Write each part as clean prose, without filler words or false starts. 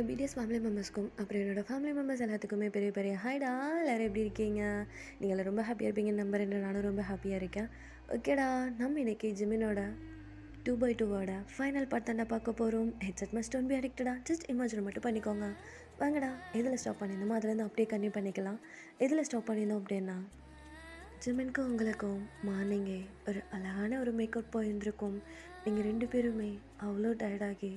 BDS family மெம்பர்ஸ்க்கும் அப்புறம் என்னோடய family members எல்லாத்துக்குமே பெரிய பெரிய ஹாய்டா. எல்லோரும் எப்படி இருக்கீங்க? நீங்கள் ரொம்ப ஹாப்பியாக இருப்பீங்கன்னு நம்புறேன். நானும் ரொம்ப ஹாப்பியாக இருக்கேன். ஓகேடா, நம்ம இன்றைக்கி ஜிமினோட 2x2 ஃபைனல் பார்ட் தாண்டா பார்க்க போகிறோம். ஹெட்செட் மஸ்ட் டோன்ட் பி அடிக்டடா. ஜஸ்ட் இமேஜின் மட்டும் பண்ணிக்கோங்க. வாங்கடா, எதில் ஸ்டாப் பண்ணியிருந்தோமோ அதுலேருந்து அப்படியே கன்டினியூ பண்ணிக்கலாம். எதில் ஸ்டாப் பண்ணியிருந்தோம் அப்படின்னா, ஜிமினுக்கும் உங்களுக்கும் மார்னிங்கே ஒரு அழகான ஒரு மேக்கப் போயிருந்திருக்கும். நீங்கள் 2 பேருமே அவ்வளோ டயர்டாகி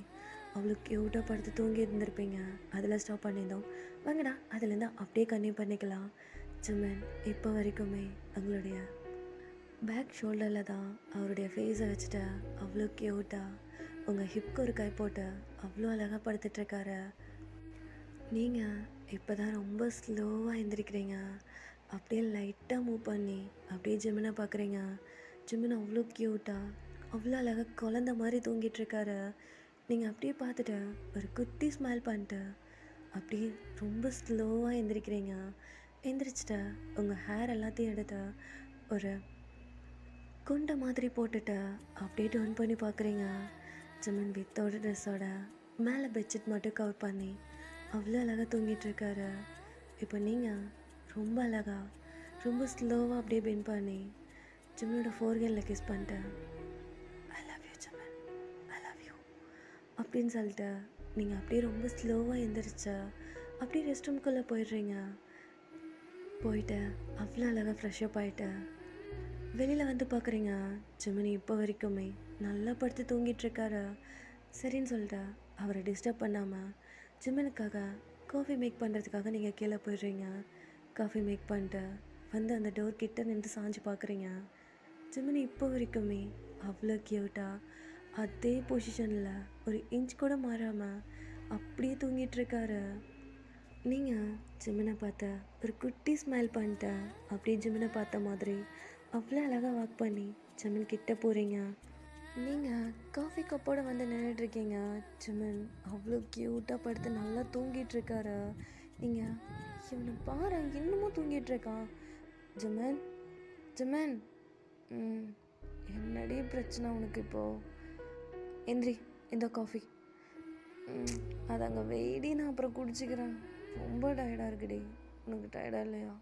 அவ்வளோ க்யூட்டாக படுத்து தூங்கி இருந்திருப்பீங்க. அதில் ஸ்டாப் பண்ணியிருந்தோம். வாங்கடா, அதுலேருந்து அப்படியே கன்டினியூ பண்ணிக்கலாம். ஜிமின் இப்போ வரைக்குமே அவங்களுடைய பேக் ஷோல்டரில் தான் அவருடைய ஃபேஸை வச்சுட்டு அவ்வளோ க்யூட்டாக உங்கள் ஹிப்க்கு ஒரு கை போட்டு அவ்வளோ அழகாக படுத்துட்ருக்காரு. நீங்கள் இப்போ தான் ரொம்ப ஸ்லோவாக எழுந்திரிக்கிறீங்க. அப்படியே லைட்டாக மூவ் பண்ணி அப்படியே ஜிமினை பார்க்குறீங்க. ஜிமின் அவ்வளோ க்யூட்டாக அவ்வளோ அழகாக குழந்த மாதிரி தூங்கிட்டுருக்காரு. நீங்கள் அப்படியே பார்த்துட்டு ஒரு குட்டி ஸ்மைல் பண்ணிட்டு அப்படியே ரொம்ப ஸ்லோவாக எழுந்திரிக்கிறீங்க. எழுந்திரிச்சிட்டு உங்கள் ஹேர் எல்லாத்தையும் எடுத்து ஒரு குண்டை மாதிரி போட்டுட்டு அப்படியே டர்ன் பண்ணி பார்க்குறீங்க. ஜிமின் வித்தோட ட்ரெஸ்ஸோட மேலே பெட்ஷீட் மட்டும் கவர் பண்ணி அவ்வளோ அழகாக தூங்கிட்டுருக்காரு. இப்போ நீங்கள் ரொம்ப அழகாக ரொம்ப ஸ்லோவாக அப்படியே பெண்ட் பண்ணி ஜிமினோட ஃபோர்ஹெட்டில் கிஸ் பண்ணிட்டு ஐ love you Jimin, I love you அப்படின்னு சொல்லிட்டு நீங்கள் அப்படியே ரொம்ப ஸ்லோவாக எழுந்திரிச்சா அப்படியே ரெஸ்ட் ரூம்குள்ளே போயிடுறீங்க. போயிட்டு அவ்வளோ அழகாக ஃப்ரெஷ்அப் ஆகிட்டு வெளியில் வந்து பார்க்குறீங்க. ஜிமினி இப்போ வரைக்குமே நல்லா படுத்து தூங்கிட்டுருக்காரு. சரின்னு சொல்லிட்டு அவரை டிஸ்டர்ப் பண்ணாமல் ஜிமினுக்காக காஃபி மேக் பண்ணுறதுக்காக நீங்கள் கீழே போயிடுறீங்க. காஃபி மேக் பண்ணிட்டு வந்து அந்த டோர் கிட்ட நின்று சாஞ்சு பார்க்குறீங்க. ஜிமினி இப்போ வரைக்குமே அவ்வளோ க்யூட்டாக அதே பொசிஷனில் ஒரு இன்ச் கூட மாறாமல் அப்படியே தூங்கிட்டுருக்காரு. நீங்கள் ஜிமினை பார்த்த ஒரு குட்டி ஸ்மைல் பண்ணிட்டு அப்படியே ஜிமினை பார்த்த மாதிரி அவ்வளோ அழகாக வாக் பண்ணி ஜிமின் கிட்ட போகிறீங்க. நீங்கள் காஃபி கப்போடு வந்து நின்றுட்டுருக்கீங்க. ஜிமின் அவ்வளோ க்யூட்டாக படுத்து நல்லா தூங்கிட்டுருக்காரு. நீங்கள் இவனை பாரு, இன்னமும் தூங்கிட்டுருக்கான். ஜிமின், ஜிமின், என்னடி பிரச்சனை உனக்கு இப்போது? எந்திரி, இந்த காஃபி அது அங்கே வெயிடி, நான் அப்புறம் குடிச்சிக்கிறேன். ரொம்ப டயர்டாக இருக்குடி. உனக்கு டயர்டாக இல்லையா?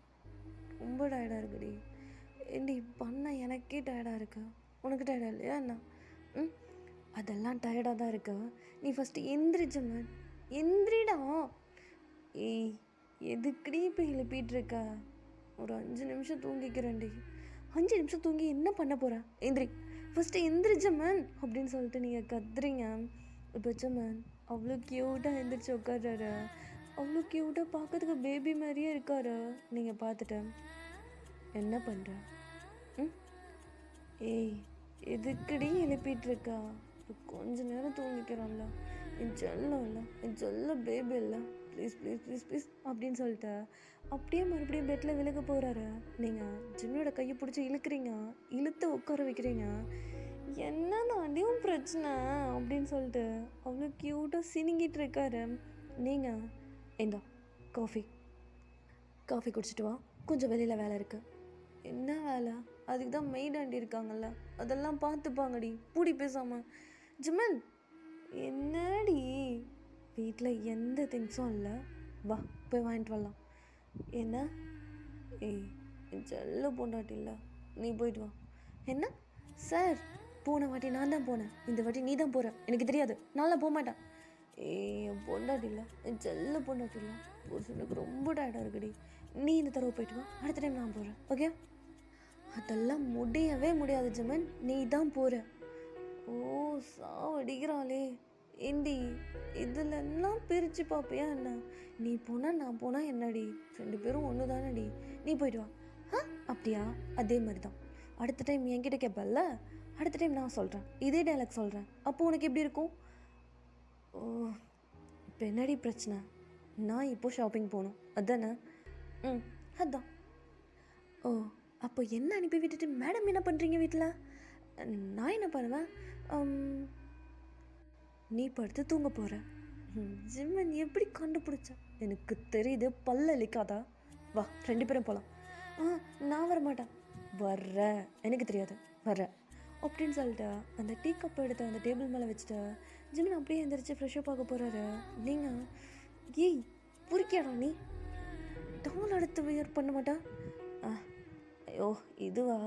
ரொம்ப டயர்டாக இருக்குடி. ஏண்டி பண்ண எனக்கே டயர்டாக இருக்கு, உனக்கு டயர்டாக இல்லையா என்ன? அதெல்லாம் டயர்டாக தான் இருக்கு. நீ ஃபஸ்ட்டு எந்திரி ஜிமின், எந்திரிடா. ஏய், எதுக்குடி இப்போ எழுப்பிட்டுருக்க? ஒரு 5 நிமிஷம் தூங்கிக்கிறேன்டி. 5 நிமிஷம் தூங்கி என்ன பண்ண போகிறேன்? எந்திரி ஃபஸ்ட்டு, எந்திரி ஜிமின் அப்படின்னு சொல்லிட்டு நீங்கள் கத்துறீங்க. இப்போ ஜிமின் அவ்வளோ க்யூட்டாக எந்திரிச்சு உட்கார்றாரு. அவ்வளோ க்யூட்டாக பார்க்கறதுக்கு பேபி மாதிரியே இருக்காரு. நீங்கள் பார்த்துட்டு என்ன பண்ணுற? ஏய், எதுக்குடி எழுப்பிட்டுருக்கா? கொஞ்ச நேரம் தூங்கிக்கிறான்ல, என் செல்லம் இல்லை, என் செல்ல பேபி இல்லை, ப்ளீஸ் ப்ளீஸ் ப்ளீஸ் ப்ளீஸ் அப்படின்னு சொல்லிட்டு அப்படியே மறுபடியும் பெட்டில் விலக போகிறாரு. நீங்கள் ஜிம்மியோட கையை பிடிச்சி இழுக்கிறீங்க, இழுத்து உட்கார வைக்கிறீங்க. என்னன்னா அதையும் பிரச்சனை அப்படின்னு சொல்லிட்டு அவ்வளோ க்யூட்டாக சினிங்கிட்டு இருக்காரு. நீங்கள் இந்தா காஃபி குடிச்சிட்டு வா, கொஞ்சம் வெளியில் வேலை இருக்குது. என்ன வேலை? அதுக்கு தான் மெய்ட் ஆண்டி இருக்காங்கல்ல, அதெல்லாம் பார்த்துப்பாங்கடி. பூடி பேசாமல். ஜிமின், என்னடி வீட்டில் எந்த திங்ஸும் இல்லை, வா போய் வாங்கிட்டு வரலாம். என்ன? ஏய், என் செல்ல பொண்டாட்டி இல்லை, நீ போயிட்டு வா. என்ன சார்? போன வாட்டி நான் தான் போனேன், இந்த வாட்டி நீ தான் போகிற. எனக்கு தெரியாது, நான்லாம் போக மாட்டேன். ஏய், என் பொண்டாட்டி இல்லை, என் செல்ல பொண்டாட்டி இல்லை. புருஷனுக்கு ரொம்ப டயர்டாக இருக்குடி. நீ இந்த தடவை போயிட்டு வா, அடுத்த டைம் நான் போகிறேன், ஓகே? அதெல்லாம் முடியவே முடியாது ஜிமின், நீ தான் போகிற. ஓ, சாவடிக்கிறாளே. ஏண்டி இதிலெல்லாம் பிரித்து பார்ப்பியா என்ன? நீ போனால் நான் போனால் என்னடி? 2 பேரும் ஒன்று தானடி. நீ போயிட்டு வா. அப்படியா? அதே மாதிரி தான் அடுத்த டைம் என்கிட்ட கேட்பல்ல, அடுத்த டைம் நான் சொல்கிறேன், இதே டைலாக் சொல்கிறேன். அப்போ உனக்கு எப்படி இருக்கும்? ஓ, இப்போ என்னடி பிரச்சனை? நான் இப்போது ஷாப்பிங் போகணும் அதானே? அதான். ஓ, அப்போ என்ன அனுப்பி விட்டுட்டு மேடம் என்ன பண்ணுறீங்க வீட்டில்? நான் என்ன பண்ணுவேன்? நீ படுத்து தூங்க போகிற. ஜிம்மன் எப்படி கண்டுபிடிச்ச? எனக்கு தெரியுது, பல்ல அழிக்காதா. வா, 2 பேரும் போகலாம். நான் வர மாட்டேன். வர்ற, எனக்கு தெரியாது, வர்ற அப்படின்னு சொல்லிட்டு அந்த டீ கப் எடுத்து அந்த டேபிள் மேலே வச்சுட்டு ஜிமின் அப்படியே எழுந்திரிச்சு ஃப்ரெஷ்ஷப் ஆக போகிறாரு. நீங்கள் ஏய் புரிக்கியாடா நீ? டால் எடுத்து வியர் பண்ண மாட்டா? ஆ ஐயோ இதுவா?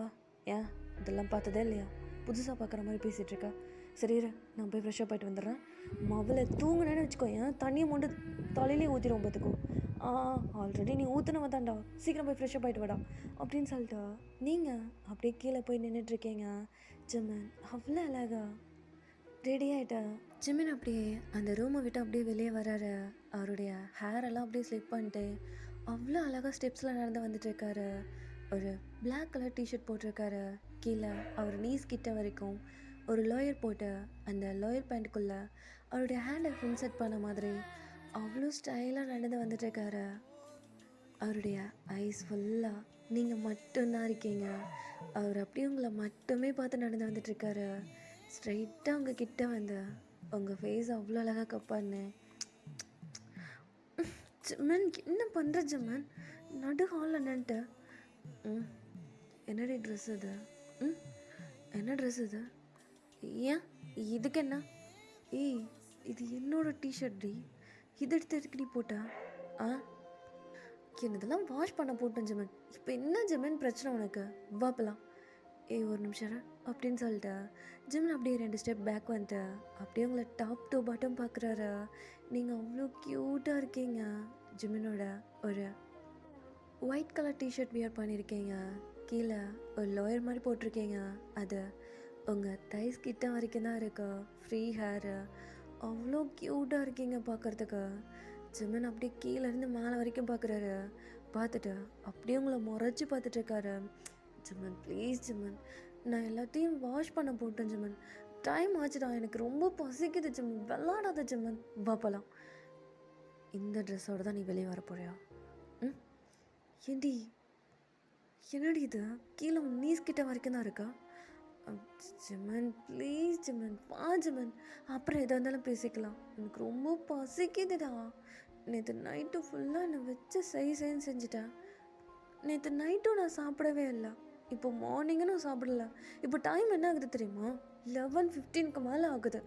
ஏன் இதெல்லாம் பார்த்ததே இல்லையா? புதுசாக பார்க்குற மாதிரி பேசிகிட்டு இருக்கா. சரி இரு, நான் போய் ஃப்ரெஷ்ஷப் ஆகிட்டு வந்துடுறேன். மவளை தூங்குனேன்னு வச்சுக்கோ, ஏன் தண்ணியை மொண்டு தலையிலே ஊற்றிடும் பார்த்துக்கோ. ஆல்ரெடி நீ ஊற்றுனவ தான்டா, சீக்கிரம் போய் ஃப்ரெஷ்ஷப் ஆகிட்டு வாடா அப்படின்னு சொல்லிட்டா. நீங்கள் அப்படியே கீழே போய் நின்றுட்டுருக்கீங்க. ஜிமன் அவ்வளோ அழகா ரெடி ஆகிட்டா. ஜிமின் அப்படியே அந்த ரூமை விட்டு அப்படியே வெளியே வராரு. அவருடைய ஹேரெல்லாம் அப்படியே ஸ்லிப் பண்ணிட்டு அவ்வளோ அழகாக ஸ்டெப்ஸில் நடந்து வந்துட்டுருக்காரு. ஒரு பிளாக் கலர் டிஷர்ட் போட்டிருக்காரு. கீழே அவர் நீஸ் கிட்ட வரைக்கும் ஒரு லோயர் போட்டு அந்த லோயர் பேண்ட்டுக்குள்ளே அவருடைய ஹேண்டை இன்செர்ட் பண்ண மாதிரி அவ்வளோ ஸ்டைலாக நடந்து வந்துட்டுருக்காரு. அவருடைய ஐஸ் ஃபுல்லாக நீங்கள் மட்டும்தான் இருக்கீங்க. அவர் அப்படியே உங்களை மட்டுமே பார்த்து நடந்து வந்துட்டுருக்காரு. ஸ்ட்ரைட்டாக உங்கள் கிட்ட வந்து உங்கள் ஃபேஸ் அவ்வளோ அழகாக கப்பான்னு. ஜிமன் என்ன பண்ணுற ஜிமன்? நடு ஹாலில் நின்ட்டு என்னடி ட்ரெஸ் இது? என்ன ட்ரெஸ் இது? ஏன் இதுக்கு என்ன? ஏய் இது என்னோட டிஷர்ட் டி, இது எடுத்து எதுக்கு நீ போட்டா? இதெல்லாம் வாஷ் பண்ண போட்டேன் ஜிமன். இப்போ என்ன ஜிமன் பிரச்சனை உனக்கு? வாப்பலாம். ஏய் ஒரு நிமிஷம் அப்படின்னு சொல்லிட்டு ஜிமன் அப்படியே 2 ஸ்டெப் பேக் வந்துட்டு அப்படியே உங்களை டாப் டு பாட்டம் பார்க்குறாரு. நீங்கள் அவ்வளோ க்யூட்டாக இருக்கீங்க. ஜிமனோட ஒரு ஒயிட் கலர் டிஷர்ட் வியர் பண்ணியிருக்கீங்க. கீழே ஒரு லோயர் மாதிரி போட்டிருக்கீங்க. அது உங்கள் தைஸ் கிட்ட வரைக்கும் தான் இருக்கு. ஃப்ரீ ஹேரு, அவ்வளோ க்யூட்டாக இருக்கீங்க பார்க்குறதுக்கு. ஜிமன் அப்படியே கீழேருந்து மேலே வரைக்கும் பார்க்குறாரு. பார்த்துட்டு அப்படியே உங்களை முறைச்சி பார்த்துட்ருக்காரு. ஜிமன் ப்ளீஸ் ஜிமன், நான் எல்லாத்தையும் வாஷ் பண்ண போட்டேன் ஜிமன். டைம் ஆச்சுடா, எனக்கு ரொம்ப பசிக்குது ஜிமன், விளாடாத ஜிமன், வாப்பலாம். இந்த ட்ரெஸ்ஸோடு தான் நீ வெளியே வர போறியா? ஏண்டி என்னடி இது? கீழே நீஸ் கிட்ட வரைக்கும் தான் இருக்கா? ஜிமன் ப்ளீஸ் ஜிமன், வா ஜிமன், அப்புறம் எதாக இருந்தாலும் பேசிக்கலாம். எனக்கு ரொம்ப பசிக்குதுடா. நேற்று நைட்டு ஃபுல்லாக என்னை வச்சு செய்ன்னு செஞ்சுட்டேன். நேற்று நைட்டும் நான் சாப்பிடவே இல்லை. இப்போ மார்னிங்கும் நான் சாப்பிடல. இப்போ டைம் என்ன ஆகுது தெரியுமா? 11:15க்கு மேலே ஆகுது.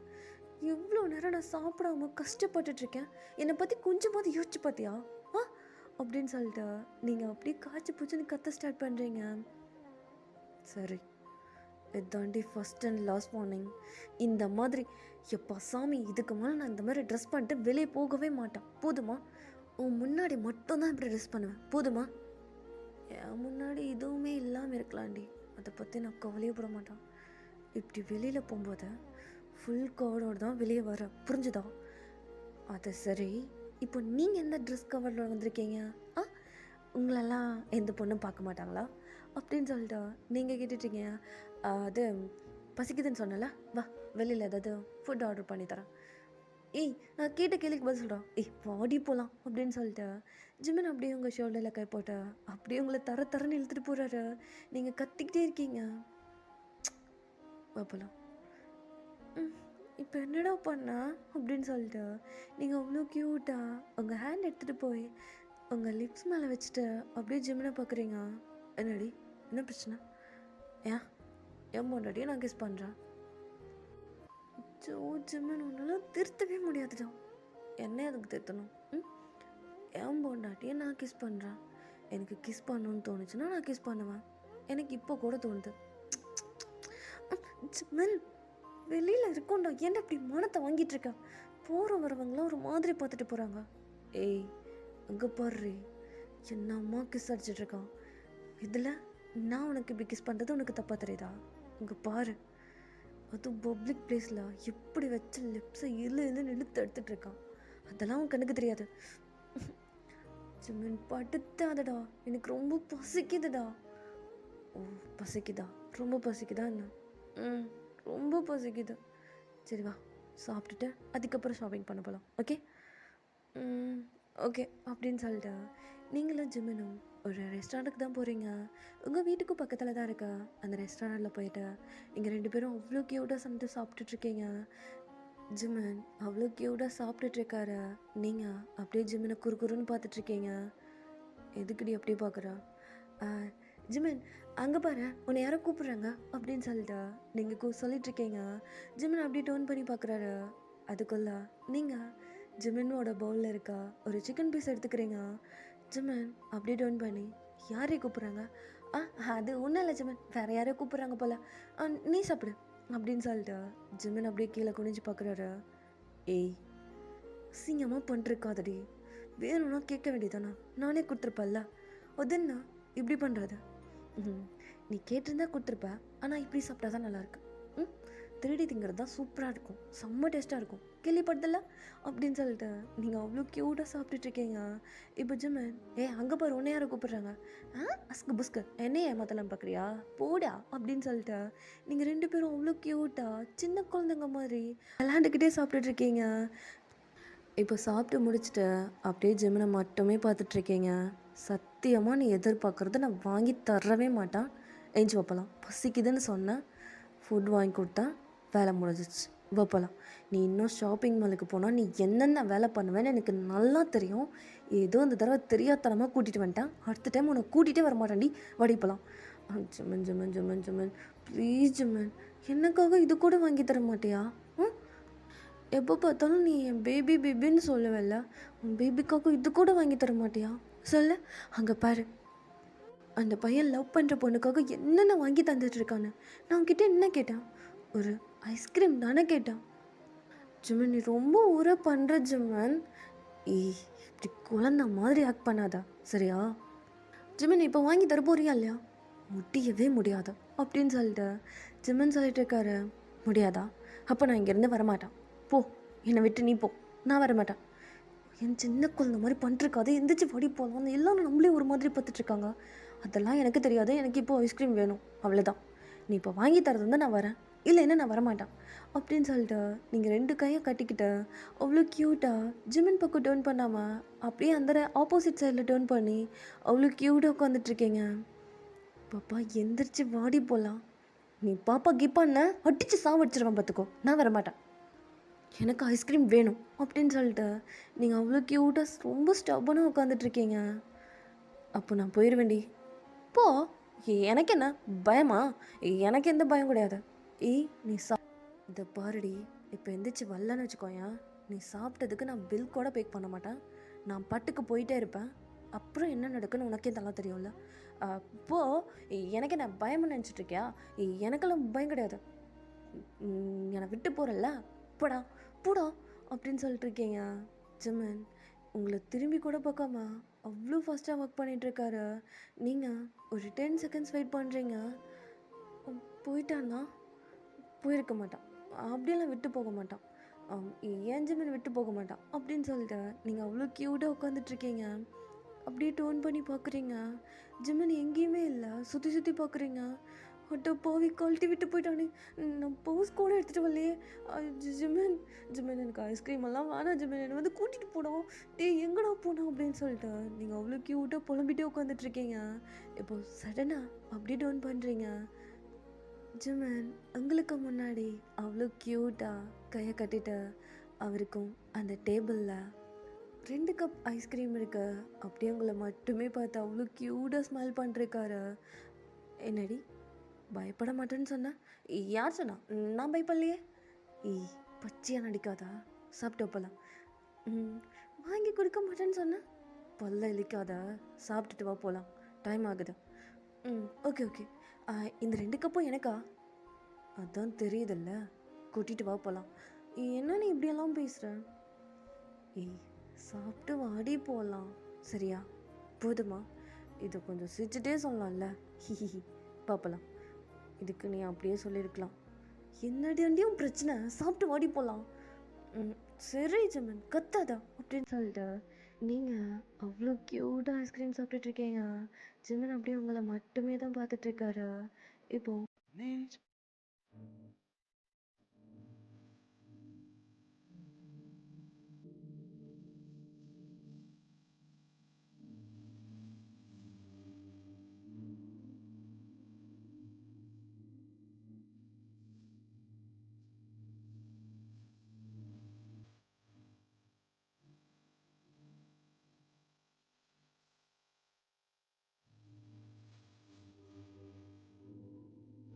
எவ்வளோ நேரம் நான் சாப்பிடாம கஷ்டப்பட்டுட்ருக்கேன். என்னை பற்றி கொஞ்சமாவது யோசிச்சு பார்த்தியா? அப்படின்னு சொல்லிட்டு நீங்கள் அப்படியே காய்ச்சி பூச்சின்னு கத்த ஸ்டார்ட் பண்ணுறீங்க. சரி, இதாண்டி ஃபஸ்ட் அண்ட் லாஸ்ட் வார்னிங். இந்த மாதிரி எப்போ சாமி இதுக்கு மேலே நான் இந்த மாதிரி ட்ரெஸ் பண்ணிட்டு வெளியே போகவே மாட்டேன், போதுமா? உன் முன்னாடி மட்டும்தான் இப்படி ட்ரெஸ் பண்ணுவேன், போதுமா? என் முன்னாடி எதுவுமே இல்லாமல் இருக்கலாண்டி, அதை பற்றி நான் கவலையப்பட மாட்டேன். இப்படி வெளியில் போகும்போது ஃபுல் கவரோடு தான் வெளியே வர, புரிஞ்சுதா? அது சரி, இப்போ நீங்கள் எந்த ட்ரெஸ் கவரில் வந்திருக்கீங்க? உங்களெல்லாம் எந்த பொண்ணும் பார்க்க மாட்டாங்களா அப்படின்னு சொல்லிட்டு நீங்கள் கேட்டுட்டீங்க. அது பசிக்குதுன்னு சொன்னல, வா வெளியில் ஏதாவது ஃபுட் ஆர்டர் பண்ணி தரேன். ஏய் நான் கேட்ட கேள்விக்கு பதில் சொல்கிறோம். ஏய் பாடி போகலாம் அப்படின்னு சொல்லிட்டு ஜிமன் அப்படியே உங்கள் ஷோல்டரில் கை போட்ட அப்படியே உங்களை தரன்னு இழுத்துட்டு போகிறாரு. நீங்கள் கத்திக்கிட்டே இருக்கீங்க. போகலாம். இப்போ என்னடா பண்ண அப்படின்னு சொல்லிட்டு நீங்கள் அவ்வளோ க்யூட்டாக உங்கள் ஹேண்ட் எடுத்துகிட்டு போய் உங்கள் லிப்ஸ் மேலே வச்சுட்டு அப்படியே ஜிம்மனை பார்க்குறீங்க. என்னடி என்ன பிரச்சனை? ஏன் பொண்டாட்டியே நான் கிஸ் பண்ணுறேன். ஜிம்மன் உன்னால திருத்தவே முடியாதுடா. என்ன அதுக்கு திருத்தணும்? ஏன் பொண்டாட்டியே நான் கிஸ் பண்ணுறேன். எனக்கு கிஸ் பண்ணணும்னு தோணுச்சுன்னா நான் கிஸ் பண்ணுவேன். எனக்கு இப்போ கூட தோணுது. ஜிம்மன் வெளியில் இருக்கோண்டா, என்ன இப்படி மனத்தை வாங்கிட்டு இருக்க? போகிற வரவங்களாம் ஒரு மாதிரி பார்த்துட்டு போகிறாங்க. ஏய் அங்கே பாரு, என்னம்மா கிஸ் அடிச்சிட்ருக்கான். இதில் நான் உனக்கு இப்படி கிஸ் பண்ணுறது உனக்கு தப்பாக தெரியுதா? இங்கே பாரு, அதுவும் பப்ளிக் பிளேஸில் எப்படி வச்ச லிப்ஸை இல்லைன்னு இழுத்து எடுத்துகிட்ருக்கான். அதெல்லாம் உன் கண்ணுக்கு தெரியாது. ஜிம்மன் படுத்தாதடா, எனக்கு ரொம்ப பசிக்குதுடா. ஓ பசிக்குதா? ரொம்ப பசிக்குதா என்ன? ரொம்ப பசிக்குது. சரி வா சாப்பிட்டுட்டு அதுக்கப்புறம் ஷாப்பிங் பண்ண போகலாம். ஓகே ஓகே அப்படின்னு சொல்லிட்டு நீங்களும் ஜிம்மனும் ஒரு ரெஸ்டாரண்ட்டுக்கு தான் போகிறீங்க. உங்கள் வீட்டுக்கும் பக்கத்தில் தான் இருக்கா. அந்த ரெஸ்டாரண்ட்டில் போயிட்டு நீங்கள் 2 பேரும் அவ்வளோ க்யூட்டாக சமைத்து சாப்பிட்டுட்ருக்கீங்க. ஜிம்மன் அவ்வளோ க்யூட்டாக சாப்பிட்டுட்ருக்காரு. நீங்கள் அப்படியே ஜிம்மனை குறுன்னு பார்த்துட்ருக்கீங்க. எதுக்குடி அப்படியே பார்க்குறா? ஜிம்மன் அங்கே பாரு, உன்னை யாரோ கூப்பிட்றாங்க அப்படின்னு சொல்லிட்டு நீங்கள் சொல்லிகிட்ருக்கீங்க. ஜிம்மன் அப்படியே டர்ன் பண்ணி பார்க்குறாரு. அதுக்குள்ள நீங்கள் ஜிமினோட பவுலில் இருக்கா ஒரு சிக்கன் பீஸ் எடுத்துக்கிறீங்க. ஜிமின் அப்படியே டவுன் பண்ணி யாரையும் கூப்பிட்றாங்க. ஆ அது ஒன்றும் இல்லை ஜிமின், வேறு யாரையும் கூப்பிட்றாங்க போல. நீ சாப்பிடு அப்படின்னு சொல்லிட்டு ஜிமின் அப்படியே கீழே குனிஞ்சு பார்க்குறாரு. ஏய் அசிங்கமாக பண்ணிருக்காதடி, வேணும்னா கேட்க வேண்டியதானா, நானே கொடுத்துருப்பல்ல, அதுன்னா இப்படி பண்ணுறது. நீ கேட்டிருந்தா கொடுத்துருப்ப, ஆனால் இப்படி சாப்பிட்டா தான் நல்லாயிருக்கு. திருடி திங்கிறது தான் சூப்பராக இருக்கும், செம்ம டேஸ்ட்டாக இருக்கும், கேள்விப்பட்டதில்ல அப்படின்னு சொல்லிட்டு நீங்கள் அவ்வளோ க்யூட்டாக சாப்பிட்டுட்ருக்கீங்க. இப்போ ஜிமின் அங்கே பாரு உன்னை யாரை கூப்பிட்றாங்க. அஸ்கு புஸ்கு என்னையே ஏமாத்தலாம் பார்க்குறியா, போடா அப்படின்னு சொல்லிட்டு நீங்கள் 2 பேரும் அவ்வளோ க்யூட்டாக சின்ன குழந்தைங்க மாதிரி விளாண்டுக்கிட்டே சாப்பிட்டுட்ருக்கீங்க. இப்போ சாப்பிட்டு முடிச்சுட்டு அப்படியே ஜிமினை மட்டுமே பார்த்துட்ருக்கீங்க. சத்தியமாக நீ எதிர்பார்க்குறத நான் வாங்கி தரவே மாட்டேன். எஞ்சி வைப்பலாம், பசிக்குதுன்னு சொன்னேன், ஃபுட் வாங்கி கொடுத்தேன், வேலை முடிஞ்சிச்சு, வைப்பலாம். நீ இன்னும் ஷாப்பிங் மாலுக்கு போனால் நீ என்னென்ன வேலை பண்ணுவேன்னு எனக்கு நல்லா தெரியும். ஏதோ அந்த தடவை தெரியாதனமாக கூட்டிகிட்டு வந்துட்டேன், அடுத்த டைம் உன்னை கூட்டிகிட்டே வர மாட்டேன்டி, வடிப்பலாம். ஜிமன் ஜிமன் ஜிமன் ஜிமன் ப்ளீஸ் ஜிமன், எனக்காக இது கூட வாங்கி தர மாட்டியா? எப்போ பார்த்தாலும் நீ என் பேபி பேபின்னு சொல்லுவல்ல, உன் பேபிக்காக இது கூட வாங்கி தர மாட்டியா சொல்லு. அங்கே பாரு, அந்த பையன் லவ் பண்ணுற பொண்ணுக்காக என்னென்ன வாங்கி தந்துட்டுருக்கான்னு. நான் உன்கிட்ட என்ன கேட்டேன்? ஒரு ஐஸ்கிரீம் தானே கேட்டேன். ஜிமன் நீ ரொம்ப ஊரை பண்ணுற ஜிமன். இப்படி குழந்த மாதிரி ஆக்ட் பண்ணாதா சரியா? ஜிமன் இப்போ வாங்கி தர போறியா இல்லையா? முடியவே முடியாது அப்படின்னு சொல்லிட்டு ஜிமன் சொல்லிட்டு இருக்காரு. முடியாதா? அப்போ நான் இங்கேருந்து வரமாட்டேன், போ, என்னை விட்டு நீ போ, நான் வரமாட்டேன். என் சின்ன குழந்தை மாதிரி பண்ணிருக்காது, எந்திரிச்சு படி போகலாம், எல்லாரும் நம்மளே ஒரு மாதிரி பார்த்துட்ருக்காங்க. அதெல்லாம் எனக்கு தெரியாது, எனக்கு இப்போ ஐஸ்கிரீம் வேணும், அவ்வளோதான். நீ இப்போ வாங்கி தரது வந்து நான் வரேன், இல்லைன்னா நான் வரமாட்டேன் அப்படின்னு சொல்லிட்டு நீங்கள் 2 கையை கட்டிக்கிட்ட அவ்வளோ க்யூட்டாக ஜிமின் பக்கம் டேர்ன் பண்ணாமல் அப்படியே அந்த ஆப்போசிட் சைடில் டேர்ன் பண்ணி அவ்வளோ க்யூட்டாக உட்காந்துட்ருக்கீங்க. பாப்பா எந்திரிச்சு வாடி போகலாம். நீ பாப்பா கிப்பான்னு அடித்து சாவடிச்சிருவேன் பார்த்துக்கோ, நான் வரமாட்டேன், எனக்கு ஐஸ்கிரீம் வேணும் அப்படின்னு சொல்லிட்டு நீங்கள் அவ்வளோ க்யூட்டாக ரொம்ப ஸ்டப்பனாக உட்காந்துட்ருக்கீங்க. அப்போ நான் போயிடுவேண்டி, போ. எனக்கு என்ன பயமா? எனக்கு எந்த பயம் கிடையாது. நீ இதை பாருடி, இப்போ எந்திரிச்சு வரலன்னு வச்சுக்கோயேன், நீ சாப்பிட்டதுக்கு நான் பில் கூட பே பண்ண மாட்டேன், நான் பட்டுக்கு போயிட்டே இருப்பேன். அப்புறம் என்ன நடக்குன்னு உனக்கே நல்லா தெரியும்ல. போ. எனக்கு என்ன பயம்னு நினச்சிட்ருக்கியா? எனக்கெல்லாம் பயம் கிடையாது, என்னை விட்டு போகிறல்ல, போடா போடா அப்படின்னு சொல்லிட்டு இருக்கீங்க. ஜிமன் உங்களை திரும்பி கூட பார்க்காம அவ்வளோ ஃபாஸ்ட்டாக ஒர்க் பண்ணிகிட்ருக்காரு. நீங்கள் ஒரு 10 செகண்ட்ஸ் வெயிட் பண்ணுறீங்க. போயிட்டான்னா போயிருக்க மாட்டான், அப்படியெல்லாம் விட்டு போக மாட்டான், ஏன் ஜிமன் விட்டு போக மாட்டான் அப்படின்னு சொல்லிட்டு நீங்கள் அவ்வளோ க்யூட்டாக உட்காந்துட்ருக்கீங்க. அப்படியே டோன் பண்ணி பார்க்குறீங்க. ஜிமன் எங்கேயுமே இல்லை, சுற்றி சுற்றி பார்க்குறீங்க. அட்டோ போவி கழட்டி விட்டு போயிட்டானே, நான் பவுஸ் கூட எடுத்துகிட்டு வரலையே. ஜிமன் ஜிமன் எனக்கு ஐஸ்கிரீம் எல்லாம் வேணாம் ஜிமன், என்னை வந்து கூட்டிகிட்டு போனோம், எங்கடா போனோம் அப்படின்னு சொல்லிட்டு நீங்கள் அவ்வளோ க்யூட்டாக புலம்பிட்டே உட்காந்துட்ருக்கீங்க. இப்போ சடனாக அப்படி டவுன் பண்ணுறீங்க. ஜிமன் உங்களுக்கு முன்னாடி அவ்வளோ க்யூட்டாக கையை கட்டிட்டு அவருக்கும் அந்த டேபிளில் 2 கப் ஐஸ்கிரீம் இருக்கு. அப்படியே உங்களை மட்டுமே பார்த்து அவ்வளோ க்யூட்டாக ஸ்மைல் பண்ணிருக்காரு. என்னடி பயப்பட மாட்டேன்னு சொன்னேன்? யார் சொன்னா? நான் பயப்படலையே. பச்சையாக நடிக்காதா, சாப்பிட்டு போகலாம். வாங்கி கொடுக்க மாட்டேன்னு சொன்னேன், பல்ல இழிக்காதா, சாப்பிட்டுட்டு வா போகலாம், டைம் ஆகுது. ஓகே ஓகே, இந்த 2 கப்பும் எனக்கா? அதான் தெரியுதில்ல, கூட்டிகிட்டு வா போகலாம். என்ன நீ இப்படியெல்லாம் பேசுகிற? சாப்பிட்டு வாடி போகலாம் சரியா? போதுமா? இதை கொஞ்சம் சிரிச்சுட்டே சொல்லலாம்ல, ஹிஹி பார்ப்பலாம். இதுக்கு நீ அப்படியே சொல்லியிருக்கலாம், என்னடியும் பிரச்சனை, சாப்பிட்டு வாடி போகலாம். சரி ஜிமன் கத்தாதா அப்படின்னு சொல்லிட்டு நீங்கள் அவ்வளோ க்யூட்டாக ஐஸ்கிரீம் சாப்பிட்டுட்ருக்கீங்க. ஜிமன் அப்படியே உங்களை மட்டுமே தான் பார்த்துட்ருக்காரு. இப்போ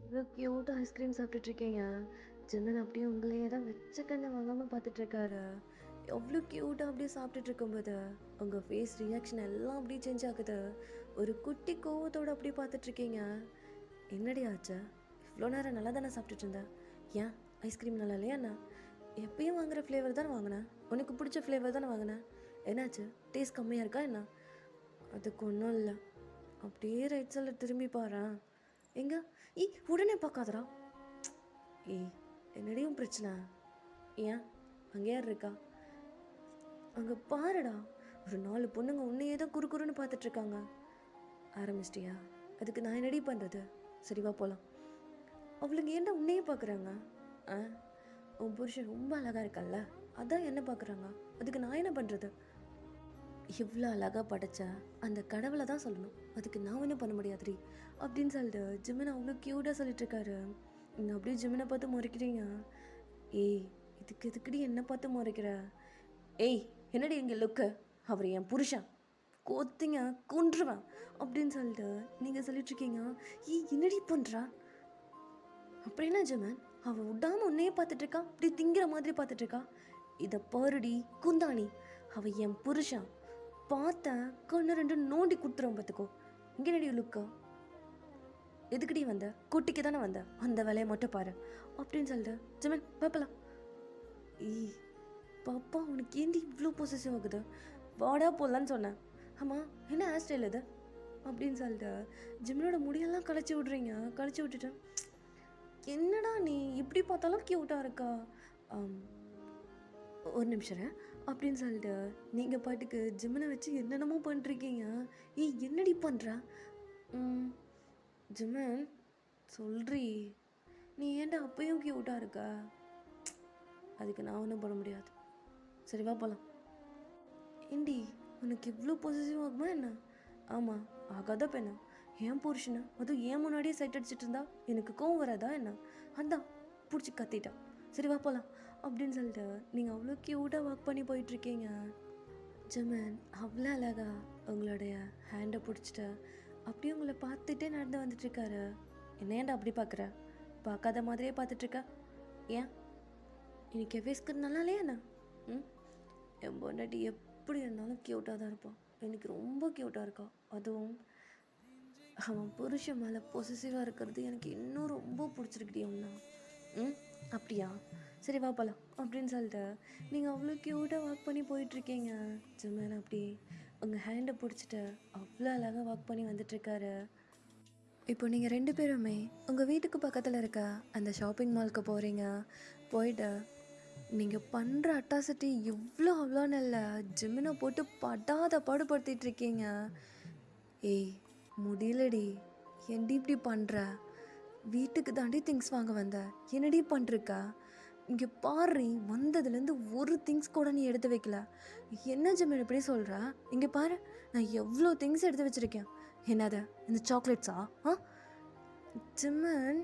இவ்வளோ க்யூட்டாக ஐஸ்கிரீம் சாப்பிட்டுட்ருக்கீங்க. ஜிமன் அப்படியே உங்களையே தான் வச்ச கண்ணை வாங்காமல் பார்த்துட்ருக்காரு. எவ்வளோ க்யூட்டாக அப்படியே சாப்பிட்டுட்டு இருக்கும்போது உங்கள் ஃபேஸ் ரியாக்ஷன் எல்லாம் அப்படியே சேஞ்ச் ஆகுது. ஒரு குட்டி கோவத்தோடு அப்படியே பார்த்துட்ருக்கீங்க. என்னடி ஆச்சு? இவ்வளோ நேரம் நல்லா தானே சாப்பிட்டுட்டு இருந்தேன். ஏன் ஐஸ்கிரீம் நல்லா இல்லையா என்ன? எப்பயும் வாங்குகிற ஃப்ளேவர் தானே வாங்கினேன், உனக்கு பிடிச்ச ஃப்ளேவர் தானே வாங்கினேன். என்னாச்சு, டேஸ்ட் கம்மியாக இருக்கா என்ன? அதுக்கு ஒன்றும் இல்லை. அப்படியே ரைட் சைடில் திரும்பி பாரு. எங்க? உடனே பார்க்காதடா. என்னடியும் பிரச்சனை? ஏன் அங்கே யார் இருக்கா? அங்கே பாருடா, ஒரு 4 பொண்ணுங்க உன்னையே தான் குறுக்குறுன்னு பார்த்துட்ருக்காங்க. ஆரம்பிச்சிட்டியா? அதுக்கு நான் என்னடி பண்ணுறது? சரிவா போகலாம். அவளுங்க ஏன்டா உன்னையே பார்க்குறாங்க? உன் புருஷன் ரொம்ப அழகாக இருக்கல்ல, அதான் என்ன பார்க்குறாங்க. அதுக்கு நான் என்ன பண்ணுறது? இவ்வளோ அழகாக படைச்சா அந்த கடவுளை தான் சொல்லணும், அதுக்கு நான் ஒன்றும் பண்ண முடியாதுரி அப்படின்னு சொல்லிட்டு ஜிமின் அவ்வளோ க்யூட்டாக சொல்லிட்டுருக்காரு. நீங்கள் அப்படியே ஜிமினை பார்த்து முறைக்கிறீங்க. இதுக்கு எதுக்குடி என்ன பார்த்து முறைக்கிற? என்னடி இங்கே லுக்கு? அவர் என் புருஷன், கோத்திங்க கொன்றுவேன் அப்படின்னு சொல்லிட்டு நீங்கள் சொல்லிட்டுருக்கீங்க. என்னடி பண்ணுறா? அப்படி என்ன ஜிமன், அவள் விடாமல் உன்னையே பார்த்துட்ருக்கா, அப்படி திங்கிற மாதிரி பார்த்துட்ருக்கா. இதை பாருடி குந்தாணி, அவள் என் புருஷன், பார்த்தேன் கண்ணு 2 நோண்டி கொடுத்துருவோம் பார்த்துக்கோ. இங்கே நடி லுக்கா? எதுக்குடி வந்த? குட்டிக்கு தானே வந்த, அந்த வேலையை மட்டும் பாரு அப்படின்னு சொல்லிட்டு ஜிமன் பார்க்கலாம். பாப்பா உனக்கு ஏந்தி இவ்வளோ பொசசிவ் ஆகுது? வாடா போடலான்னு சொன்னேன். ஆமாம், என்ன ஹேர் ஸ்டைல் இது அப்படின்னு சொல்லிட்டு ஜிமனோட முடியெல்லாம் கழிச்சு விட்றீங்க. கழிச்சு விட்டுட்டேன். என்னடா நீ இப்படி பார்த்தாலும் க்யூட்டாக இருக்கா? ஒரு நிமிஷம் அப்படின்னு சொல்லிட்டு நீங்கள் பாட்டுக்கு ஜிம்மனை வச்சு என்னென்னமோ பண்ணிருக்கீங்க. என்னடி பண்ணுற? ஜிம்மன் சொல்றி, நீ ஏன்டா அப்பயும் க்யூட்டாக இருக்க? அதுக்கு நான் ஒன்றும் பண்ண முடியாது. சரிவா போகலாம். ஏண்டி உனக்கு இவ்வளோ பொசிசிவ் ஆகுமா என்ன? ஆமாம், ஆகாத பெண்ணா, ஏன் புருஷனா அதுவும் ஏன் முன்னாடியே சைட் அடிச்சிட்டு இருந்தா எனக்கு கோவம் வராதா என்ன? அதான் பிடிச்சி கத்திட்டான். சரிவா போகலாம் அப்படின்னு சொல்லிட்டு நீங்கள் அவ்வளோ க்யூட்டாக ஒர்க் பண்ணி போயிட்டுருக்கீங்க. ஜிமன் அவ்வளோ அழகா உங்களுடைய ஹேண்டை பிடிச்சிட்டு அப்படியே உங்களை பார்த்துட்டே நடந்து வந்துட்டுருக்காரு. என்ன ஏன்டா அப்படி பார்க்குற? பார்க்காத மாதிரியே பார்த்துட்ருக்கா. ஏன் இன்னைக்கு ஃபேஸ்க்கு நல்லா இல்லையா என்ன? என் பொண்டாட்டி எப்படி இருந்தாலும் க்யூட்டாக தான் இருப்பான். எனக்கு ரொம்ப க்யூட்டாக இருக்கா. அதுவும் அவன் புருஷன் மேலே பொசசிவாக இருக்கிறது எனக்கு இன்னும் ரொம்ப பிடிச்சிருக்குடி அவனா. அப்படியா? சரி வா போகலாம் அப்படின்னு சொல்லிட்டு நீங்கள் அவ்வளோ க்யூட்டாக வாக் பண்ணி போயிட்டுருக்கீங்க. ஜிமன் அப்படி உங்கள் ஹேண்டை பிடிச்சிட்டு அவ்வளோ அழகாக வாக் பண்ணி வந்துட்டுருக்காரு. இப்போ நீங்கள் 2 பேருமே உங்கள் வீட்டுக்கு பக்கத்தில் இருக்க அந்த ஷாப்பிங் மாலுக்கு போகிறீங்க. போயிட்டு நீங்கள் பண்ணுற அட்டாசிட்டி அவ்வளோன்னு இல்லை, ஜிமினை போட்டு படாத பாடுபடுத்திகிட்ருக்கீங்க. முடியலடி, என்னடி இப்படி பண்ணுற? வீட்டுக்கு தாண்டி திங்ஸ் வாங்க வந்த, என்னடி பண்ணிருக்கா? இங்கே பாரு, வந்ததுலேருந்து ஒரு திங்ஸ் கூட நீ எடுத்து வைக்கல. என்ன ஜிமன் இப்படி சொல்கிற? இங்கே பாரு, நான் எவ்வளோ திங்ஸ் எடுத்து வச்சுருக்கேன். என்னது இந்த சாக்லேட்ஸா? ஜிமன்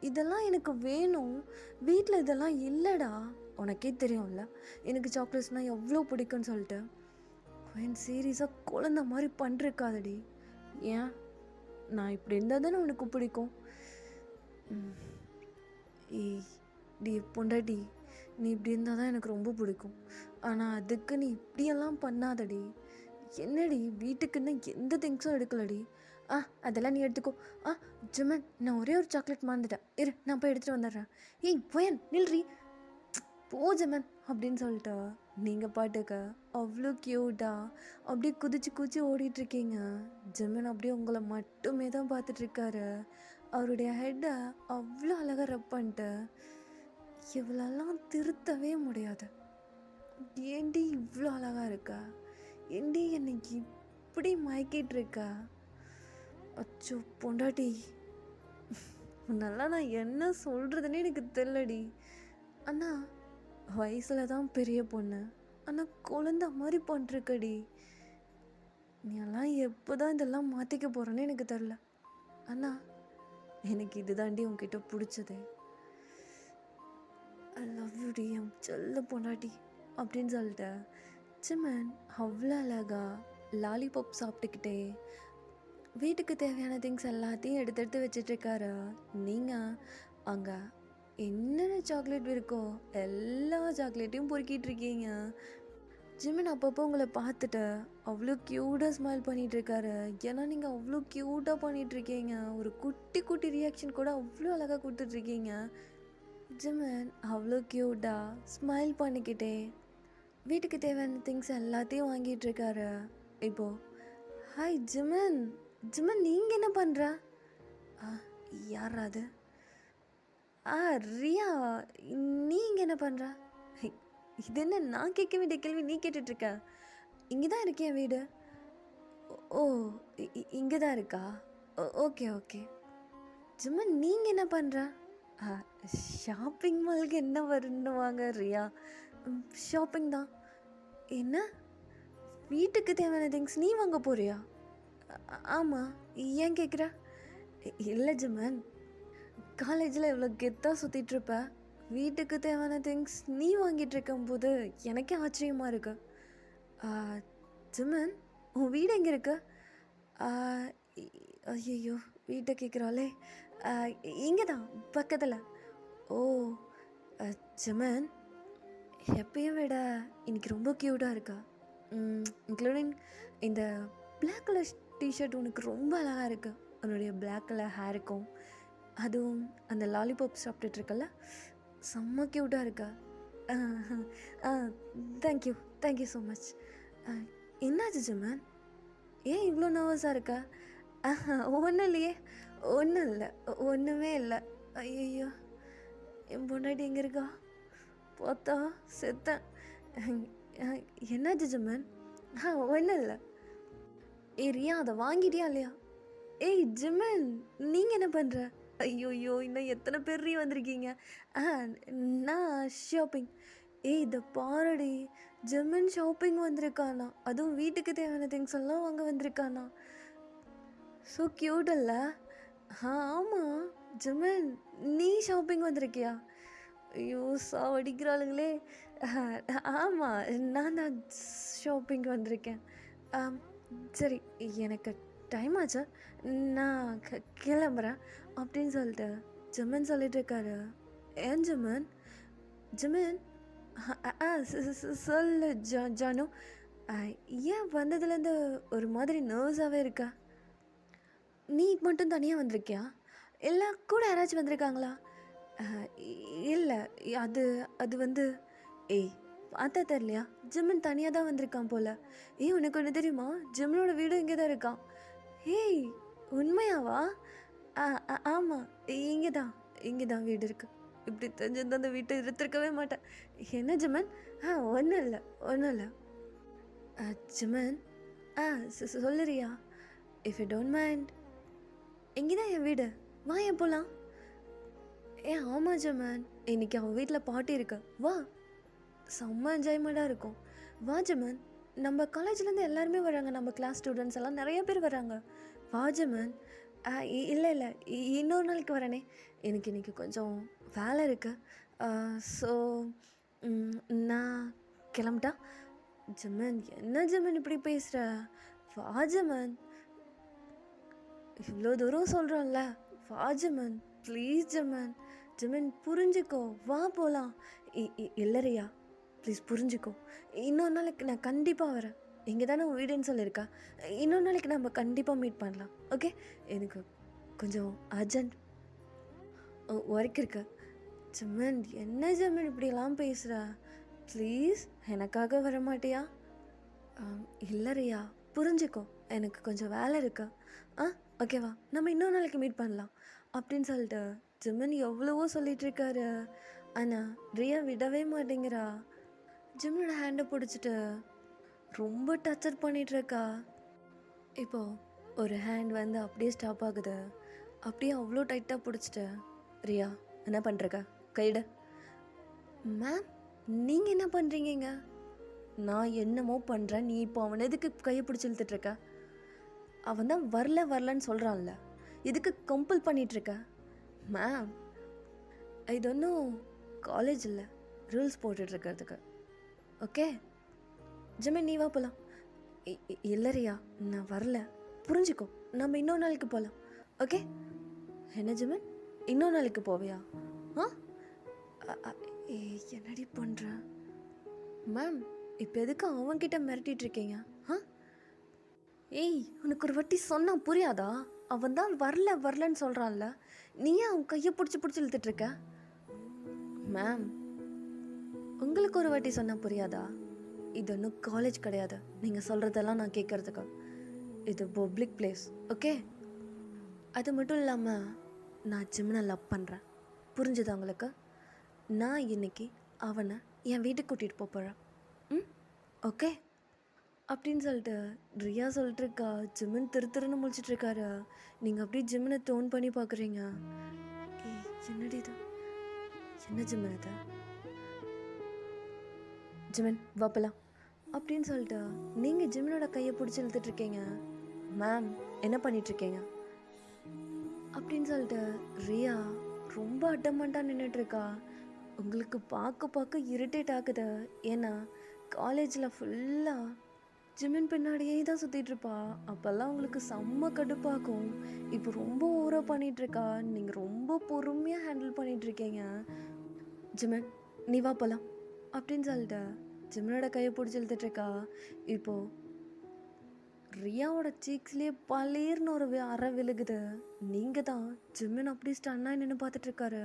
இதெல்லாம் எனக்கு வேணும், வீட்டில் இதெல்லாம் இல்லைடா. உனக்கே தெரியும்ல எனக்கு சாக்லேட்ஸ்னால் எவ்வளோ பிடிக்கும்னு சொல்லிட்டு. என் சீரியஸாக குழந்த மாதிரி பண்ணிருக்காதடி. ஏன் நான் இப்படி இருந்தால் தானே உனக்கு பிடிக்கும்? டி பொண்டாட்டி, நீ இப்படி இருந்தால் தான் எனக்கு ரொம்ப பிடிக்கும். ஆனால் அதுக்கு நீ இப்படியெல்லாம் பண்ணாதடி. என்னடி வீட்டுக்குன்னு எந்த திங்ஸும் எடுக்கலடி. அதெல்லாம் நீ எடுத்துக்கோ. ஜிமன், நான் ஒரே ஒரு சாக்லேட் மறந்துட்டேன், இரு நான் போய் எடுத்துகிட்டு வந்துடுறேன். போயன் நில்றி, போ ஜிமன் அப்படின்னு சொல்லிட்டா நீங்கள் பாட்டுக்க அவ்வளோ க்யூட்டாக அப்படியே குதிச்சு ஓடிட்டுருக்கீங்க. ஜிமன் அப்படியே உங்களை மட்டுமே தான் பார்த்துட்ருக்காரு. அவருடைய ஹெட்டை அவ்வளோ அழகாக ரப் பண்ணிட்டு, இவ்வளோலாம் திருத்தவே முடியாது. ஏண்டி இவ்வளோ அழகாக இருக்கா? ஏண்டி என்னை இப்படி மயக்கிட்டு அச்சோ பொண்டாட்டி, முன்னெல்லாம் நான் என்ன சொல்கிறதுனே எனக்கு தெரியலடி. அண்ணா வயசில் தான் பெரிய பொண்ணு, ஆனால் குழந்த மாதிரி பண்ணிருக்கடி. நீ எல்லாம் எப்போ தான் இதெல்லாம் மாற்றிக்க போகிறேன்னு எனக்கு தெரில. அண்ணா எனக்கு இதுதாண்டி உங்ககிட்ட பிடிச்சது. ஐ லவ் யூ டி, என் செல்ல பொண்டாட்டி அப்படின்னு சொல்லிட்டு ஜிமன் அவ்வளோ அழகா லாலிபாப் சாப்பிட்டுக்கிட்டே வீட்டுக்கு தேவையான திங்ஸ் எல்லாத்தையும் எடுத்து வச்சிட்ருக்காரு. நீங்கள் அங்கே என்னென்ன சாக்லேட் இருக்கோ எல்லா சாக்லேட்டையும் பொறுக்கிட்டு இருக்கீங்க. ஜிமின் அப்பப்போ உங்களை பார்த்துட்டு அவ்வளோ க்யூட்டாக ஸ்மைல் பண்ணிகிட்ருக்காரு. ஏன்னா நீங்கள் அவ்வளோ க்யூட்டாக பண்ணிகிட்ருக்கீங்க. ஒரு குட்டி குட்டி ரியாக்ஷன் கூட அவ்வளோ அழகாக கொடுத்துட்ருக்கீங்க. ஜிமின் அவ்வளோ க்யூட்டாக ஸ்மைல் பண்ணிக்கிட்டே வீட்டுக்கு தேவையான திங்ஸ் எல்லாத்தையும் வாங்கிட்டுருக்காரு. இப்போது ஹாய் ஜிமின், ஜிமின் நீங்கள் என்ன பண்ணுற? யாரா அது? ரியா, நீங்கள் என்ன பண்ணுற? இது என்ன நான் கேட்க வேண்டிய கேள்வி நீ கேட்டுட்ருக்க? இங்கே தான் இருக்கேன் வீடு. ஓ, இங்கே தான் இருக்கா? Okay okay. ஜிமின் நீங்கள் என்ன பண்ணுற? ஷாப்பிங் மாலுக்கு என்ன வருன்னுவாங்க ரியா? ஷாப்பிங் தான். என்ன வீட்டுக்கு தேவையான திங்ஸ் நீ வாங்க போறியா? ஆமாம், ஏன் கேட்குற? இல்லை ஜிமின், காலேஜில் இவ்வளோ கெத்தாக சுற்றிட்டுருப்ப, வீட்டுக்கு தேவையான திங்ஸ் நீ வாங்கிட்டு இருக்கும்போது எனக்கே ஆச்சரியமாக இருக்கு. ஜிமின், உன் வீடு எங்கே இருக்கு? ஐயோ, வீட்டை கேட்குறாளே. இங்கே தான் பக்கத்தில். ஓ ஜிமின், எப்பயும் விட இன்னைக்கு ரொம்ப க்யூட்டாக இருக்கா. இன்க்ளூடிங் இந்த பிளாக் கலர் டிஷர்ட் உனக்கு ரொம்ப அழகாக இருக்குது. உன்னுடைய பிளாக் கலர் ஹேருக்கும் அதுவும் அந்த லாலிபாப் சாப்பிட்டுட்ருக்கல, செம்ம க்யூட்டாக இருக்கா. Thank you thank you so much. என்னாச்சு ஜிமின், ஏன் இவ்வளோ நர்வஸாக இருக்கா? ஒன்றும் இல்லையே, ஒன்றும் இல்லை, ஒன்றுமே இல்லை. ஐயோ, என் பொண்டாட்டி எங்கே இருக்கா? பார்த்தா செத்தேன். என்னாச்சு ஜிமின்? ஒன்றும் இல்லை. ரியா, அதை வாங்கிட்டியா இல்லையா? ஏய் ஜிமின், நீங்கள் என்ன பண்ணுற? ஐயோயோ, இன்னும் எத்தனை பேர் வந்திருக்கீங்க? நான் ஷாப்பிங். இதை பாருடி, ஜிமின் ஷாப்பிங் வந்திருக்கானா, அதுவும் வீட்டுக்கு தேவையான திங்ஸ் எல்லாம் வாங்க வந்திருக்கானா. ஸோ க்யூட் அல்ல? ஆமாம் ஜிமின், நீ ஷாப்பிங் வந்திருக்கியா? ஐயோ, சாவடிக்கிறாளுங்களே. ஆமாம், நான் தான் ஷாப்பிங் வந்திருக்கேன். சரி, எனக்கு டைம் ஆச்சு, நான் கிளம்புறேன் அப்படின்னு சொல்லிட்டு ஜிமின் சொல்லிட்டு இருக்காரு. ஏன் ஜிமின்? ஜிமின், சொல்லு ஜானு, ஏன் வந்ததுலேருந்து ஒரு மாதிரி நர்வஸாகவே இருக்கா? நீ மட்டும் தனியாக வந்திருக்கியா, இல்லை கூட யாராச்சும் வந்திருக்காங்களா? இல்லை, அது அது வந்து ஏய் பார்த்தா தெரியலையா, ஜிமின் தனியாக தான் வந்திருக்கான் போல். உனக்கு ஒன்று தெரியுமா, ஜிமினோட வீடு இங்கே தான் இருக்கான். ஏய், உண்மையாவா? ஆமாம், இங்கே தான் வீடு இருக்குது. இப்படி தெரிஞ்சிருந்த அந்த வீட்டை எடுத்துருக்கவே மாட்டேன். என்ன ஜிமின்? ஒன்றும் இல்லை, ஒன்றும் இல்லை. ஜிமின், சொல்லுறியா? இஃப் யூ டோன்ட் மைண்ட், இங்கே தான் என் வீடு, வா ஏன் போகலாம். ஆமாம் ஜிமின், இன்னைக்கு அவன் வீட்டில் பார்ட்டி இருக்கு, வா, செம்ம என்ஜாய்மெண்ட்டாக இருக்கும். வா ஜிமின், நம்ம காலேஜ்லேருந்து எல்லாருமே வராங்க, நம்ம கிளாஸ் ஸ்டூடெண்ட்ஸ் எல்லாம் நிறைய பேர் வராங்க. வா ஜிமின். இல்லை இல்லை, இன்னொரு நாளைக்கு வரேனே, எனக்கு இன்றைக்கி கொஞ்சம் வேலை இருக்குது. ஸோ நான் கிளம்பிட்டா. ஜிமின், என்ன ஜிமின் இப்படி பேசுகிற? வா ஜிமின், இவ்வளோ தூரம் சொல்கிறோம்ல, வா ஜிமின், ப்ளீஸ் ஜிமின். ஜிமின் புரிஞ்சுக்கோ, வா போகலாம். இல்லையா, ப்ளீஸ் புரிஞ்சுக்கோ. இன்னொரு நாளைக்கு நான் கண்டிப்பாக வரேன். இங்கே தானே உன் வீடுன்னு சொல்லியிருக்கா. இன்னொரு நாளைக்கு நம்ம கண்டிப்பாக மீட் பண்ணலாம், ஓகே? எனக்கு கொஞ்சம் அர்ஜென்ட் ஒர்க் இருக்கு. ஜிமின், என்ன ஜிமின் இப்படியெல்லாம் பேசுகிற? ப்ளீஸ் எனக்காக வர மாட்டியா? இல்லையா, புரிஞ்சுக்கோ, எனக்கு கொஞ்சம் வேலை இருக்கு. ஓகேவா, நம்ம இன்னொரு நாளைக்கு மீட் பண்ணலாம் அப்படின்னு சொல்லிட்டு ஜிமின் எவ்வளவோ சொல்லிகிட்ருக்காரு. ஆனால் ரியா விடவே மாட்டேங்கிறா. ஜிமினோட ஹேண்டை பிடிச்சிட்டு ரொம்ப டச்சர் பண்ணிகிட்ருக்கா. இப்போது ஒரு ஹேண்ட் வந்து அப்படியே ஸ்டாப் ஆகுது. அப்படியே அவ்வளோ டைட்டாக பிடிச்சிட்டு, ரியா என்ன பண்ணுறக்க, கையிட. மேம், நீங்கள் என்ன பண்ணுறீங்க? நான் என்னமோ பண்ணுறேன், நீ இப்போ அவனை எதுக்கு கையை பிடிச்சி இழுத்துட்ருக்க? அவன் தான் வரலன்னு சொல்கிறான்ல, இதுக்கு கம்பல் பண்ணிகிட்ருக்க? மேம், இது ஒன்றும் காலேஜ் இல்லை, ரூல்ஸ் போட்டுட்ருக்கிறதுக்கு, ஓகே? ஜிமின், நீ வா போகலாம். இல்லை ரியா, நான் வரல, புரிஞ்சுக்கோ, நம்ம இன்னொரு நாளைக்கு போகலாம், ஓகே? என்ன ஜிமின், இன்னொரு நாளைக்கு போவியா? என்னடி பண்ணுற? மேம், இப்போ எதுக்கு அவன்கிட்ட மிரட்டிட்டு இருக்கீங்க? ஆ ஏய், உனக்கு ஒரு வாட்டி சொன்னா புரியாதா? அவன் தான் வரல வரலன்னு சொல்கிறான்ல, நீ ஏன் அவன் கையை பிடிச்சி பிடிச்சி இழுத்துட்டு இருக்க? மேம், உங்களுக்கு ஒரு வாட்டி சொன்னால் புரியாதா? இது ஒன்றும் காலேஜ் கிடையாது நீங்கள் சொல்கிறதெல்லாம் நான் கேட்குறதுக்கு. இது பப்ளிக் பிளேஸ், ஓகே? அது மட்டும் இல்லாமல் நான் ஜிம்னை லவ் பண்ணுறேன், புரிஞ்சுதா உங்களுக்கு? நான் இன்னைக்கு அவனை என் வீட்டுக்கு கூட்டிகிட்டு போகிறேன். ம், ஓகே? அப்படின்னு சொல்லிட்டு ரியா சொல்லிட்டு இருக்கா. ஜிம்மின் திருன்னு முழிச்சிட்டு இருக்காரு. நீங்கள் அப்படியே ஜிம்மினை டோன் பண்ணி பார்க்குறீங்க. ஏய், என்னடி இது? என்ன ஜிம்மன் இது? ஜிமன் வாப்பலாம் அப்படின்னு சொல்லிட்டு நீங்கள் ஜிம்மனோட கையை பிடிச்சி இழுத்துட்டு இருக்கீங்க. மேம், என்ன பண்ணிகிட்ருக்கீங்க அப்படின்னு சொல்லிட்டு ரியா ரொம்ப அட்டமெண்ட்டாக நின்றுட்டுருக்கா. உங்களுக்கு பார்க்க பார்க்க இரிட்டேட் ஆகுது. ஏன்னா காலேஜில் ஃபுல்லாக ஜிமின் பின்னாடியே தான் சுற்றிட்டுருப்பா. அப்போல்லாம் உங்களுக்கு செம்ம கடுப்பாகும். இப்போ ரொம்ப ஓவராக பண்ணிகிட்ருக்கா. நீங்கள் ரொம்ப பொறுமையாக ஹேண்டில் பண்ணிகிட்ருக்கீங்க. ஜிமன், நீ வா போகலாம் அப்படின்னு சொல்லிட்டு ஜிம்மனோட கையை பிடிச்சி இழுத்துட்ருக்கா. இப்போது ரியாவோட சீக்ஸ்லேயே பளீர்னு ஒரு அறை விழுகுது. நீங்கள் தான் ஜிம்மன் அப்படி ஸ்டன்னாக நின்று பார்த்துட்ருக்காரு.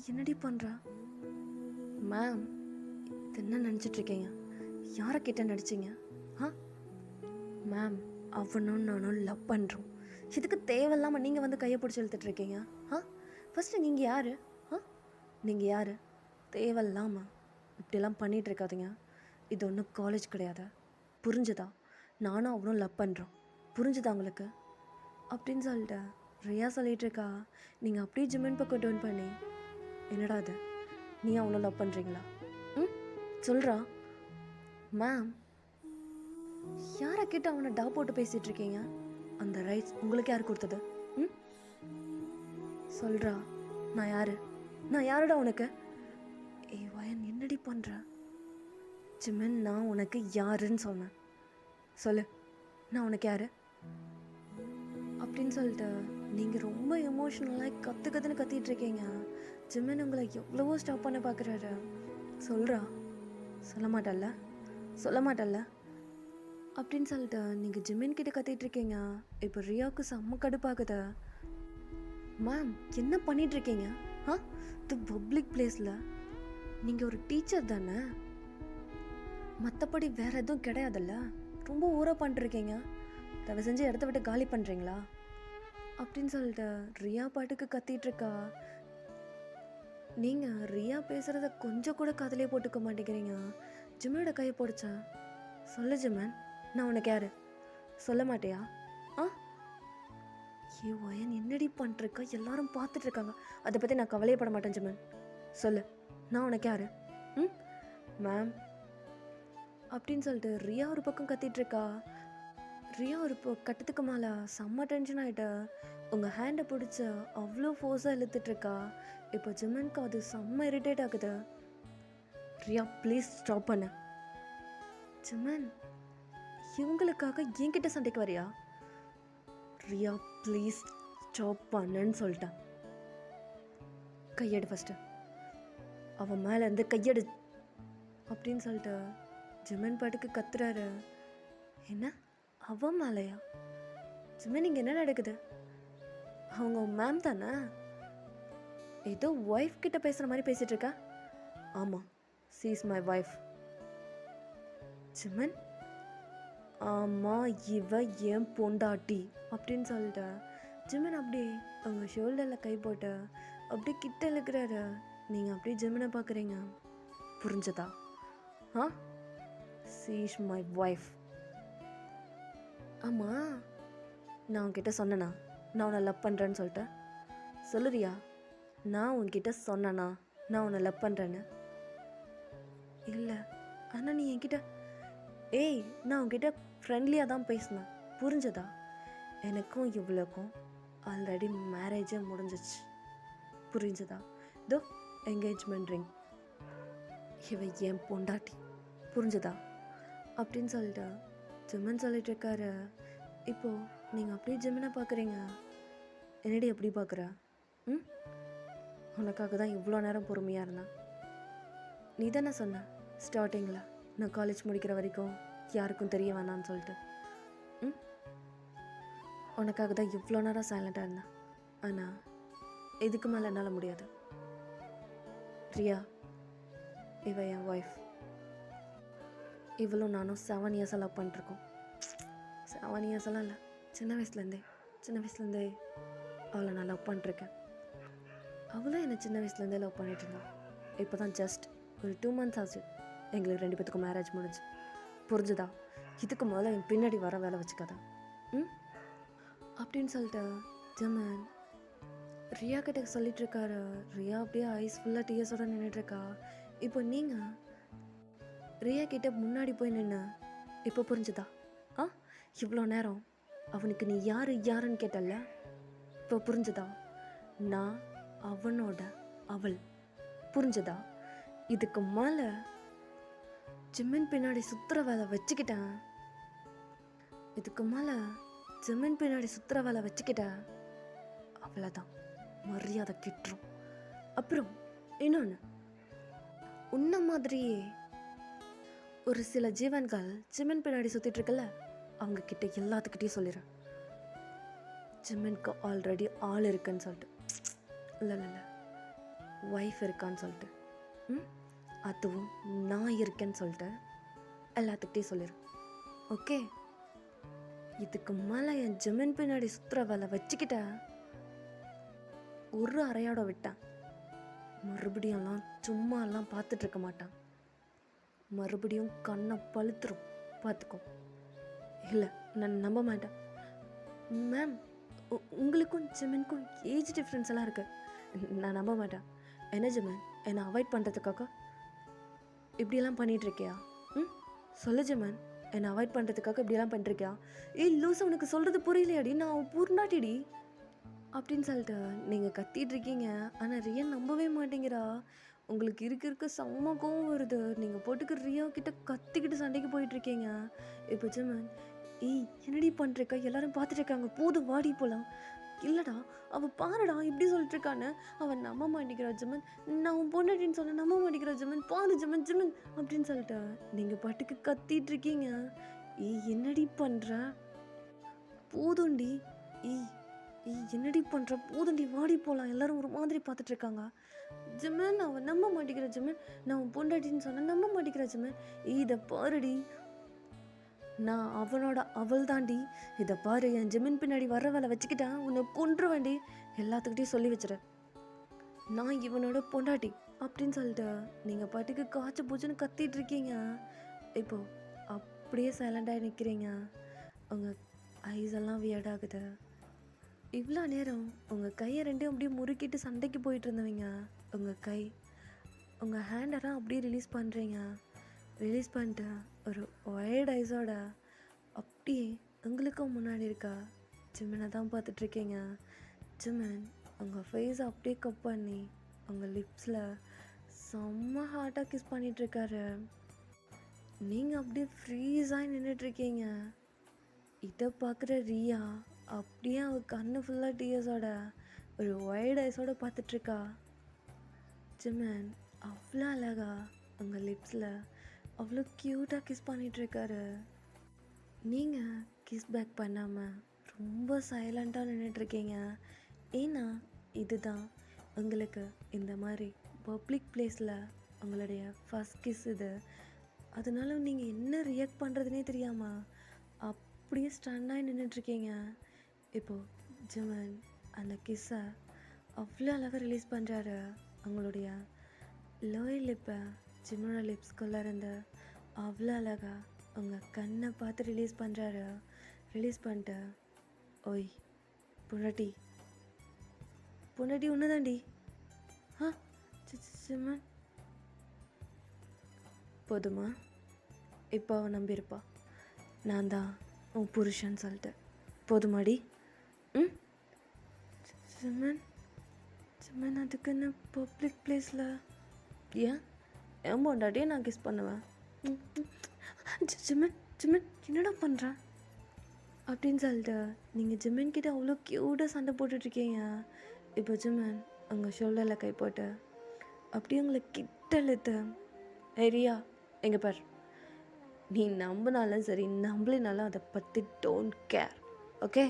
என்னடி பண்ணுறா? மேம், இது என்ன நினச்சிட்ருக்கீங்க? யாரை கிட்ட நடிச்சிங்க? ஆ மேம், அவனும் நானும் லவ் பண்ணுறோம். இதுக்கு தேவையில்லாமல் நீங்கள் வந்து கையை பிடிச்சி இழுத்துட்ருக்கீங்க. ஃபஸ்ட்டு நீங்கள் யார்? நீங்கள் யார்? தேவையில்லாமல் இப்படிலாம் பண்ணிகிட்ருக்காதீங்க. இது ஒன்றும் காலேஜ் கிடையாது, புரிஞ்சுதா? நானும் அவனும் லவ் பண்ணுறோம், புரிஞ்சுதா உங்களுக்கு? அப்படின்னு சொல்லிட்டு ரியா சொல்லிகிட்ருக்கா. நீங்கள் அப்படியே ஜிம்மன் பக்கம் டோன் பண்ணி, என்னடா அது, நீ அவனும் லவ் பண்ணுறீங்களா? சொல்கிறா. மேம், யாரை கிட்ட அவனை டா போட்டு பேசிகிட்ருக்கீங்க? அந்த ரைட்ஸ் உங்களுக்கு யார் கொடுத்தது? சொல்கிறா. நான் யார்? நான் யாருடா உனக்கு? ஏய் வயன், என்னடி பண்ணுற? ஜிமன், நான் உனக்கு யாருன்னு சொன்னேன், சொல்லு. நான் உனக்கு யார் அப்படின்னு சொல்லிட்டு நீங்கள் ரொம்ப எமோஷ்னலாக கற்றுன்னு கத்திகிட்ருக்கீங்க. ஜிமன் உங்களை எவ்வளவோ ஸ்டாப் பண்ண பார்க்குறாரு. சொல்கிறா. சொல்ல மாட்டல்ல அப்படின்னு சொல்லிட்டு நீங்கள் ஜிமின் கிட்ட கத்திகிட்ருக்கீங்க. இப்போ ரியாவுக்கு செம்ம கடுப்பாகுது. மேம், என்ன பண்ணிகிட்ருக்கீங்க? இது பப்ளிக் பிளேஸில் நீங்கள் ஒரு டீச்சர் தானே, மற்றபடி வேறு எதுவும் கிடையாதுல்ல. ரொம்ப ஊராக பண்ணிட்டுருக்கீங்க. தயவு செஞ்சு இடத்த விட்டு காலி பண்ணுறீங்களா அப்படின்னு சொல்லிட்டு ரியா பாட்டுக்கு கத்திகிட்ருக்கா. நீங்கள் ரியா பேசுகிறத கொஞ்சம் கூட காதலே போட்டுக்க மாட்டேங்கிறீங்க. ஜிம்மனோட கையை போடுச்சா? சொல்லு ஜிம்மன், நான் உனக்கு யார்? சொல்ல மாட்டியா? ஏ வயன், என்னடி பண்ணிருக்கா? எல்லாரும் பார்த்துட்ருக்காங்க. அதை பற்றி நான் கவலையப்பட மாட்டேன். ஜிம்மன், சொல்லு, நான் உனக்கு யார்? மேம் அப்படின்னு சொல்லிட்டு ரியா ஒரு பக்கம் கத்திகிட்ருக்கா. ரியா ஒரு கட்டத்துக்கு மேலே செம்ம டென்ஷன் ஆகிட்டு உங்கள் ஹேண்டை பிடிச்சி அவ்வளோ ஃபோர்ஸாக இழுத்துட்ருக்கா. இப்போ ஜிம்மனுக்கு அது செம்ம இரிட்டேட் ஆகுது. ரியா, ப்ளீஸ் ஸ்டாப் பண்ண. ஜிம்மன், இவங்களுக்காக என்கிட்ட சண்டைக்கு வரியா? ரியா, ப்ளீஸ் ஸ்டாப் பண்ணுன்னு சொல்லிட்டேன். கையெடு ஃபஸ்ட்டு, அவன் மேலே இருந்து கையெடு அப்படின்னு சொல்லிட்டு ஜிம்மன் பாட்டுக்கு கத்துறாரு. என்ன, அவன் மேலையா? ஜிம்மன், இங்கே என்ன நடக்குது? அவங்க மேம் தானே? ஏதோ ஒய்ஃப் கிட்ட பேசுகிற மாதிரி பேசிகிட்டு இருக்கா. ஆமாம், ஷீ இஸ் மை ஒய்ஃப். ஜிம்மன், ஆமாம், இவ என் பொண்டாட்டி அப்படின்னு சொல்லிட்டு ஜிம்மன் அப்படியே அவங்க ஷோல்டரில் கை போட்டு அப்படியே கிட்ட இழுக்கிறாரு. நீங்கள் அப்படியே ஜிம்மனை பார்க்குறீங்க, புரிஞ்சதா? She is my wife. ஆமாம், நான் உன்கிட்ட சொன்னேனா நான் உன்னை லவ் பண்ணுறேன்னு சொல்லிட்டு? சொல்லுறியா? நான் உன்கிட்ட சொன்னேனா நான் உன்னை லவ் பண்ணுறேன்னு? இல்லை, ஆனால் நீ என்கிட்ட, ஏய், நான் உன்கிட்ட ஃப்ரெண்ட்லியாக தான் பேசினேன், புரிஞ்சதா? எனக்கும் இவ்வளோக்கும் ஆல்ரெடி மேரேஜே முடிஞ்சிச்சு, புரிஞ்சதா? இதோ என்கேஜ்மெண்ட் ரிங், இவ என் பொண்டாட்டி, புரிஞ்சதா? அப்படின்னு சொல்லிட்டு ஜிம்மன் சொல்லிட்டு இருக்காரு. இப்போது நீங்கள் அப்படியே ஜிம்மனை பார்க்குறீங்க. என்னடி எப்படி பார்க்குற? உனக்காக தான் இவ்வளோ நேரம் பொறுமையாக இருந்தேன். நீ தானே சொன்ன ஸ்டார்டிங்கில் நான் காலேஜ் முடிக்கிற வரைக்கும் யாருக்கும் தெரிய வேணான்னு சொல்லிட்டு. ம் உனக்காக தான் இவ்வளோ நேரம் சைலண்ட்டாக இருந்தேன். ஆனால் இதுக்கு மேலே என்னால் முடியாது. ரியா, இவ என் ஒய்ஃப். இவளும் நானும் 7 இயர்ஸாக லவ் பண்ணிட்டுருக்கோம். 7 இயர்ஸ் எல்லாம் இல்லை, சின்ன வயசுலேருந்தே அவளை நான் லவ் பண்ணிட்டுருக்கேன். அவளும் என்னை சின்ன வயசுலேருந்தே லவ் பண்ணிட்டு இருந்தான். இப்போ தான் ஜஸ்ட் ஒரு 2 months ஆச்சு எங்களுக்கு 2 பேத்துக்கும் மேரேஜ் முடிஞ்சு. புரிஞ்சுதா? இதுக்கு முதல்ல என் பின்னாடி வர வேலை வச்சுக்காதா அப்படின்னு சொல்லிட்டு ஜமன் ரியா கிட்ட சொல்லிட்டு இருக்காரு. ரியா அப்படியே ஐஸ் ஃபுல்லாக டீயர்ஸோட நின்றுட்டுருக்கா. இப்போ நீங்கள் ரியா கிட்ட முன்னாடி போய் நின்று இப்போ புரிஞ்சுதா? இவ்வளோ நேரம் அவனுக்கு நீ யாருன்னு கேட்டல்ல, இப்போ புரிஞ்சுதா? நான் அவனோட அவள். புரிஞ்சுதா? இதுக்கு மேலே ஜிம்மின் பின்னாடி சுற்றுற வேலை வச்சுக்கிட்டேன். அவ்வளோதான், மரியாதை கிட்டுரும். அப்புறம் இன்னொன்று, உன்ன மாதிரியே ஒரு சில ஜீவன்கள் ஜிம்மின் பின்னாடி சுற்றிட்டு இருக்கல, அவங்க கிட்ட எல்லாத்துக்கிட்டையும் சொல்லிடுறேன், ஜிம்மின்க்கு ஆல்ரெடி ஆள் இருக்குன்னு சொல்லிட்டு. இல்லை ஒய்ஃப் இருக்கான்னு சொல்லிட்டு. அதுவும் நான் இருக்கேன்னு சொல்லிட்டு எல்லாத்துக்கிட்டையும் சொல்லிடுறேன். ஓகே? இதுக்கு மேலே என் ஜிம்மின் பின்னாடி சுற்றுற வேலை வச்சுக்கிட்ட ஒரு அறையோட விட்டேன். மறுபடியும்லாம் சும்மாலாம் பார்த்துட்டு இருக்க மாட்டான். மறுபடியும் கண்ணை பழுத்துரும், பார்த்துக்கோ. இல்லை, நான் நம்ப மாட்டேன் மேம். உங்களுக்கும் ஜிம்மின்க்கும் ஏஜ் டிஃப்ரென்ஸ் எல்லாம் இருக்கு. நான் நம்ப மாட்டேன். என்ன ஜிம்மின், என்னை அவாய்ட் பண்ணுறதுக்காக இப்படியெல்லாம் பண்ணிகிட்ருக்கியா? சொல்லு ஜிம்மின், என்னை அவாய்ட் பண்ணுறதுக்காக இப்படியெல்லாம் பண்ணிருக்கியா? லூசு, உனக்கு சொல்கிறது புரியலையாடி, நான் பூர்ணாட்டிடி அப்படின்னு சொல்லிட்டு நீங்கள் கத்திட்டு இருக்கீங்க. ஆனால் ரியா நம்பவே மாட்டேங்கிறா. உங்களுக்கு இருக்க செம்ம கோவம் வருது. நீங்கள் போட்டுக்கு ரியா கிட்ட கத்திக்கிட்டு சண்டைக்கு போயிட்டுருக்கீங்க. இப்போ ஜிம்மின், என்னடி பண்ணுறக்கா, எல்லாரும் பார்த்துட்டு இருக்காங்க, போதும் வாடி போகலாம். இல்லைடா, அவள் பாருடா இப்படி சொல்லிட்டு இருக்கான்னு. அவன் நம்ப மாட்டேங்கிறா ஜிம்மின். நான் உன் பொண்டாட்டின்னு சொன்ன நம்ப மாட்டேங்கிறா ஜிம்மின். பாரு ஜிம்மின் அப்படின்னு சொல்லிட்டு நீங்கள் பாட்டுக்கு கத்திட்டு இருக்கீங்க. என்னடி பண்ணுற, போதும்டி. என்னடி பண்ணுற, போதும்டி வாடி போகலாம். எல்லாரும் ஒரு மாதிரி பார்த்துட்டு இருக்காங்க. ஜிம்மின், அவன் நம்ப மாட்டேங்கிற ஜிம்மின். நான் உன் பொண்டாட்டின்னு சொன்ன நம்ப மாட்டேங்கிற ஜிம்மின். இதை பாருடி, நான் அவனோட அவள் தாண்டி. இதை பாரு, என் ஜிம்மின் பின்னாடி வர வேலை வச்சுக்கிட்டேன், உன்னை கொன்று வேண்டி எல்லாத்துக்கிட்டையும் சொல்லி வச்சுரு, நான் இவனோட பொண்டாட்டி அப்படின்னு சொல்லிட்டு நீங்கள் பாட்டுக்கு காய்ச்சி பூச்சின்னு கத்திட்டு இருக்கீங்க. இப்போ அப்படியே சைலண்டாக நிற்கிறீங்க. உங்கள் ஐஸ் எல்லாம் வியர்டாகுது. இவ்வளோ நேரம் உங்கள் கையை ரெண்டையும் அப்படியே முறுக்கிட்டு சண்டைக்கு போயிட்டு இருந்தவங்க, உங்கள் ஹேண்டெல்லாம் அப்படியே ரிலீஸ் பண்ணிட்டு ஒரு ஒயிட் ஐஸோட அப்படியே உங்களுக்கும் முன்னாடி இருக்கா ஜிம்மினை தான் பார்த்துட்ருக்கீங்க. ஜிம்மின் உங்கள் ஃபேஸை அப்படியே கப் பண்ணி உங்கள் லிப்ஸில் செம்ம ஹார்ட்டாக கிஸ் பண்ணிகிட்ருக்காரு. நீங்கள் அப்படியே ஃப்ரீஸாக நின்றுட்டுருக்கீங்க. இதை பார்க்குற ரியா அப்படியே அவள் கண்ணு ஃபுல்லாக டீயர்ஸோட ஒரு ஒயிட் ஐஸோட பார்த்துட்ருக்கா. ஜிம்மின் அவ்வளோ அழகா உங்கள் லிப்ஸில் அவ்வளோ க்யூட்டாக கிஸ் பண்ணிகிட்ருக்காரு. நீங்கள் கிஸ் பேக் பண்ணாமல் ரொம்ப சைலண்ட்டாக நின்றுட்டுருக்கீங்க. ஏன்னா இதுதான் உங்களுக்கு இந்த மாதிரி பப்ளிக் பிளேஸில் உங்களுடைய ஃபஸ்ட் கிஸ் இது. அதனால நீங்கள் என்ன ரியாக்ட் பண்ணுறதுனே தெரியாமல் அப்படியே ஸ்டன்னாகி நின்றுட்டுருக்கீங்க. இப்போது ஜிம்மின் அந்த கிஸ்ஸை அவ்வளோ அழகாக ரிலீஸ் பண்ணுறாரு. அவங்களுடைய லோயர் லிப்பை ஜிம்மோட லிப்ஸ்குள்ளே இருந்து அவ்வளோ அழகா உங்கள் கண்ணை பார்த்து ரிலீஸ் பண்ணுறாரு. ரிலீஸ் பண்ணிட்டு, ஓய் பொண்டாட்டி ஒன்று தாண்டி. ஜிம்மன் போதுமா? இப்போ அவன் நம்பியிருப்பா நான் தான் உன் புருஷன்னு சொல்லிட்டு. போதுமாடி? ஜிம்மன் அதுக்குன்னு பப்ளிக் பிளேஸில் என் பொண்டாட்டியே நான் கிஸ் பண்ணுவேன். ஜிம்மன் என்னடா பண்ணுறேன் அப்படின்னு சொல்லிட்டு நீங்கள் ஜிம்மன் கிட்ட அவ்வளோ க்யூட்டாக சண்டை போட்டுட்ருக்கீங்க. இப்போ ஜிம்மன் உங்கள் ஷோல்டரில் கை போட்டு அப்படியே உங்களை கிட்ட இழுத்து, ரியா எங்கே பார், நீ நம்பினாலும் சரி நம்பலினாலும் அதை பற்றி டோன்ட் கேர். ஓகே,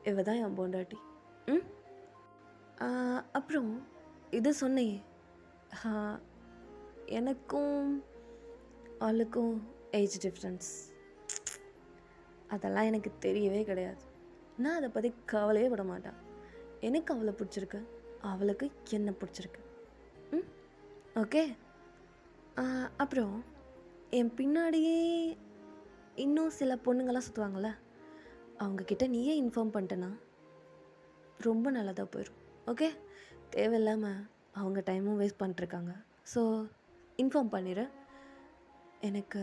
இவ தான் என் பொண்டாட்டி. ம் அப்புறம் இது சொன்னையே, எனக்கும் அவளுக்கும் ஏஜ் டிஃப்ரென்ஸ் அதெல்லாம் எனக்கு தெரியவே கிடையாது. நான் அதை பற்றி கவலையே விட மாட்டேன். எனக்கு அவளை பிடிச்சிருக்கு, அவளுக்கு என்ன பிடிச்சிருக்கு. ம் ஓகே. அப்புறம் என் பின்னாடியே இன்னும் சில பொண்ணுங்கள்லாம் சுற்றுவாங்கள்ல, அவங்கக்கிட்ட நீயே இன்ஃபார்ம் பண்ணிட்டேன்னா ரொம்ப நல்லதாக போயிடும். ஓகே, தேவையில்லாமல் அவங்க டைமும் வேஸ்ட் பண்ணிட்டுருக்காங்க. ஸோ இன்ஃபார்ம் பண்ணிடு, எனக்கு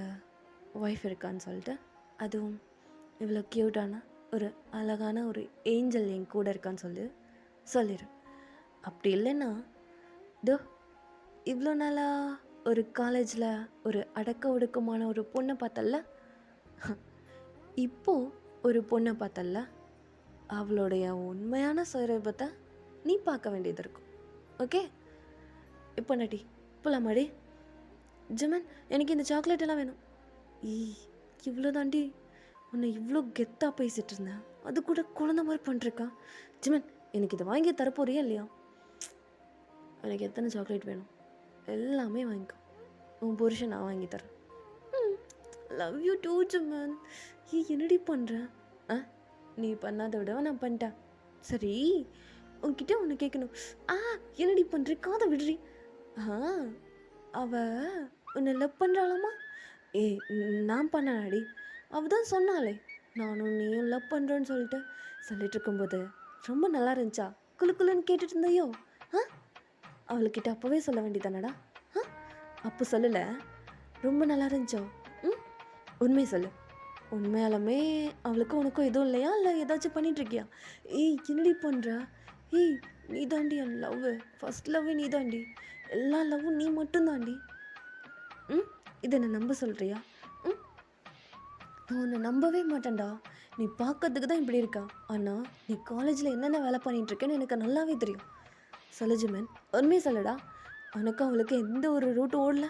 ஒய்ஃப் இருக்கான்னு சொல்லிட்டு, அதுவும் இவ்வளோ க்யூட்டான ஒரு அழகான ஒரு ஏஞ்சல் என் கூட இருக்கான்னு சொல்லிடு. அப்படி இல்லைன்னா தோ இவ்வளோ நாளாக ஒரு காலேஜில் ஒரு அடக்க ஒடுக்கமான ஒரு பொண்ணை பார்த்தல்ல, இப்போது ஒரு பொண்ணை பார்த்தல்ல, அவளுடைய உண்மையான சுயரூபத்தை நீ பார்க்க வேண்டியது இருக்கும். ஓகே, இப்போ நடி போலாமாடி? ஜிமன், எனக்கு இந்த சாக்லேட் எல்லாம் வேணும். இவ்வளோ தாண்டி உன்னை இவ்வளோ கெத்தாக பேசிகிட்டு இருந்தேன், அது கூட குழந்த மாதிரி பண்ணிருக்கா. ஜிமன், எனக்கு இதை வாங்கி தரப்போறியா இல்லையா? எனக்கு எத்தனை சாக்லேட் வேணும் எல்லாமே வாங்கிக்கோ, உன் புருஷன் நான் வாங்கி தரேன். Love you too Jimin. என்னடி பண்ணுறேன்? நீ பண்ணாத விட நான் பண்ணிட்டேன். சரி, உன்கிட்ட ஒன்று கேட்கணும். என்னடி பண்ணுற? காதை விடுறி. அவ உன்னை லவ் பண்ணுறாளாமா? நான் பண்ணாடி. அவள் தான் சொன்னாலே நானும் நீயும் லவ் பண்ணுறேன்னு சொல்லிட்டு இருக்கும்போது ரொம்ப நல்லா இருந்துச்சா? குலுன்னு கேட்டுட்டு இருந்தையோ? அவளுக்கிட்ட அப்போவே சொல்ல வேண்டியதானடா. அப்போ சொல்லலை, ரொம்ப நல்லா இருந்துச்சோ? உண்மையை சொல்லு. உண்மையாலுமே அவளுக்கும் உனக்கும் எதுவும் இல்லையா, இல்லை ஏதாச்சும் பண்ணிகிட்ருக்கியா? என்னடி பண்ணுற? நீ தாண்டி என் லவ்வு, ஃபஸ்ட் லவ்வே நீ தாண்டி, எல்லா லவ்வும் நீ மட்டும்தாண்டி. இதை நான் நம்ப சொல்கிறியா? நான் உன்னை நம்பவே மாட்டேன்டா. நீ பார்க்கறதுக்கு தான் இப்படி இருக்கா, ஆனால் நீ காலேஜில் என்னென்ன வேலை பண்ணிகிட்ருக்கேன்னு எனக்கு நல்லாவே தெரியும். சொல்லு ஜிமன், உண்மையை சொல்லுடா. உனக்கும் அவளுக்கு எந்த ஒரு ரூட்டு ஓடல.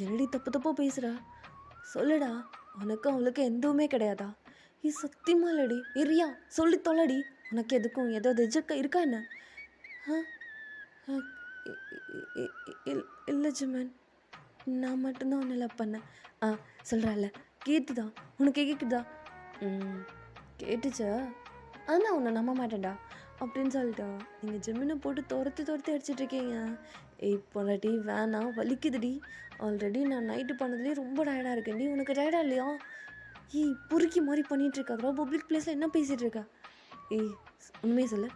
என்னடி தப்பாக பேசுகிறா? சொல்லுடா, உனக்கும் அவளுக்கு எதுவுமே கிடையாதா? சத்தியமா இல்லடி. ரியா, சொல்லி தொலைடி. உனக்கு எதுக்கும் ஏதாவது இருக்கா என்ன? இல்லை ஜிமன், நான் மட்டும்தான் உன்னை லவ் பண்ணேன். சொல்கிறாள், கேட்டுதா? உனக்கு கேட்குதா? கேட்டுச்சா? ஆனால் உன்னை நம்ப மாட்டேன்டா அப்படின்னு சொல்லிட்டா. நீங்கள் ஜிம்மினை போட்டு துரத்தி அடிச்சிட்ருக்கீங்க. பொண்டாட்டி வேணாம், வலிக்குதுடி. ஆல்ரெடி நான் நைட்டு பண்ணதுலேயே ரொம்ப டயர்டாக இருக்கேன்டி. உனக்கு டயர்டாக இல்லையா? பொறுக்கி மாதிரி பண்ணிகிட்ருக்காதா? பப்ளிக் பிளேஸில் என்ன பேசிகிட்டு இருக்கா? உண்மையை சொல்லு.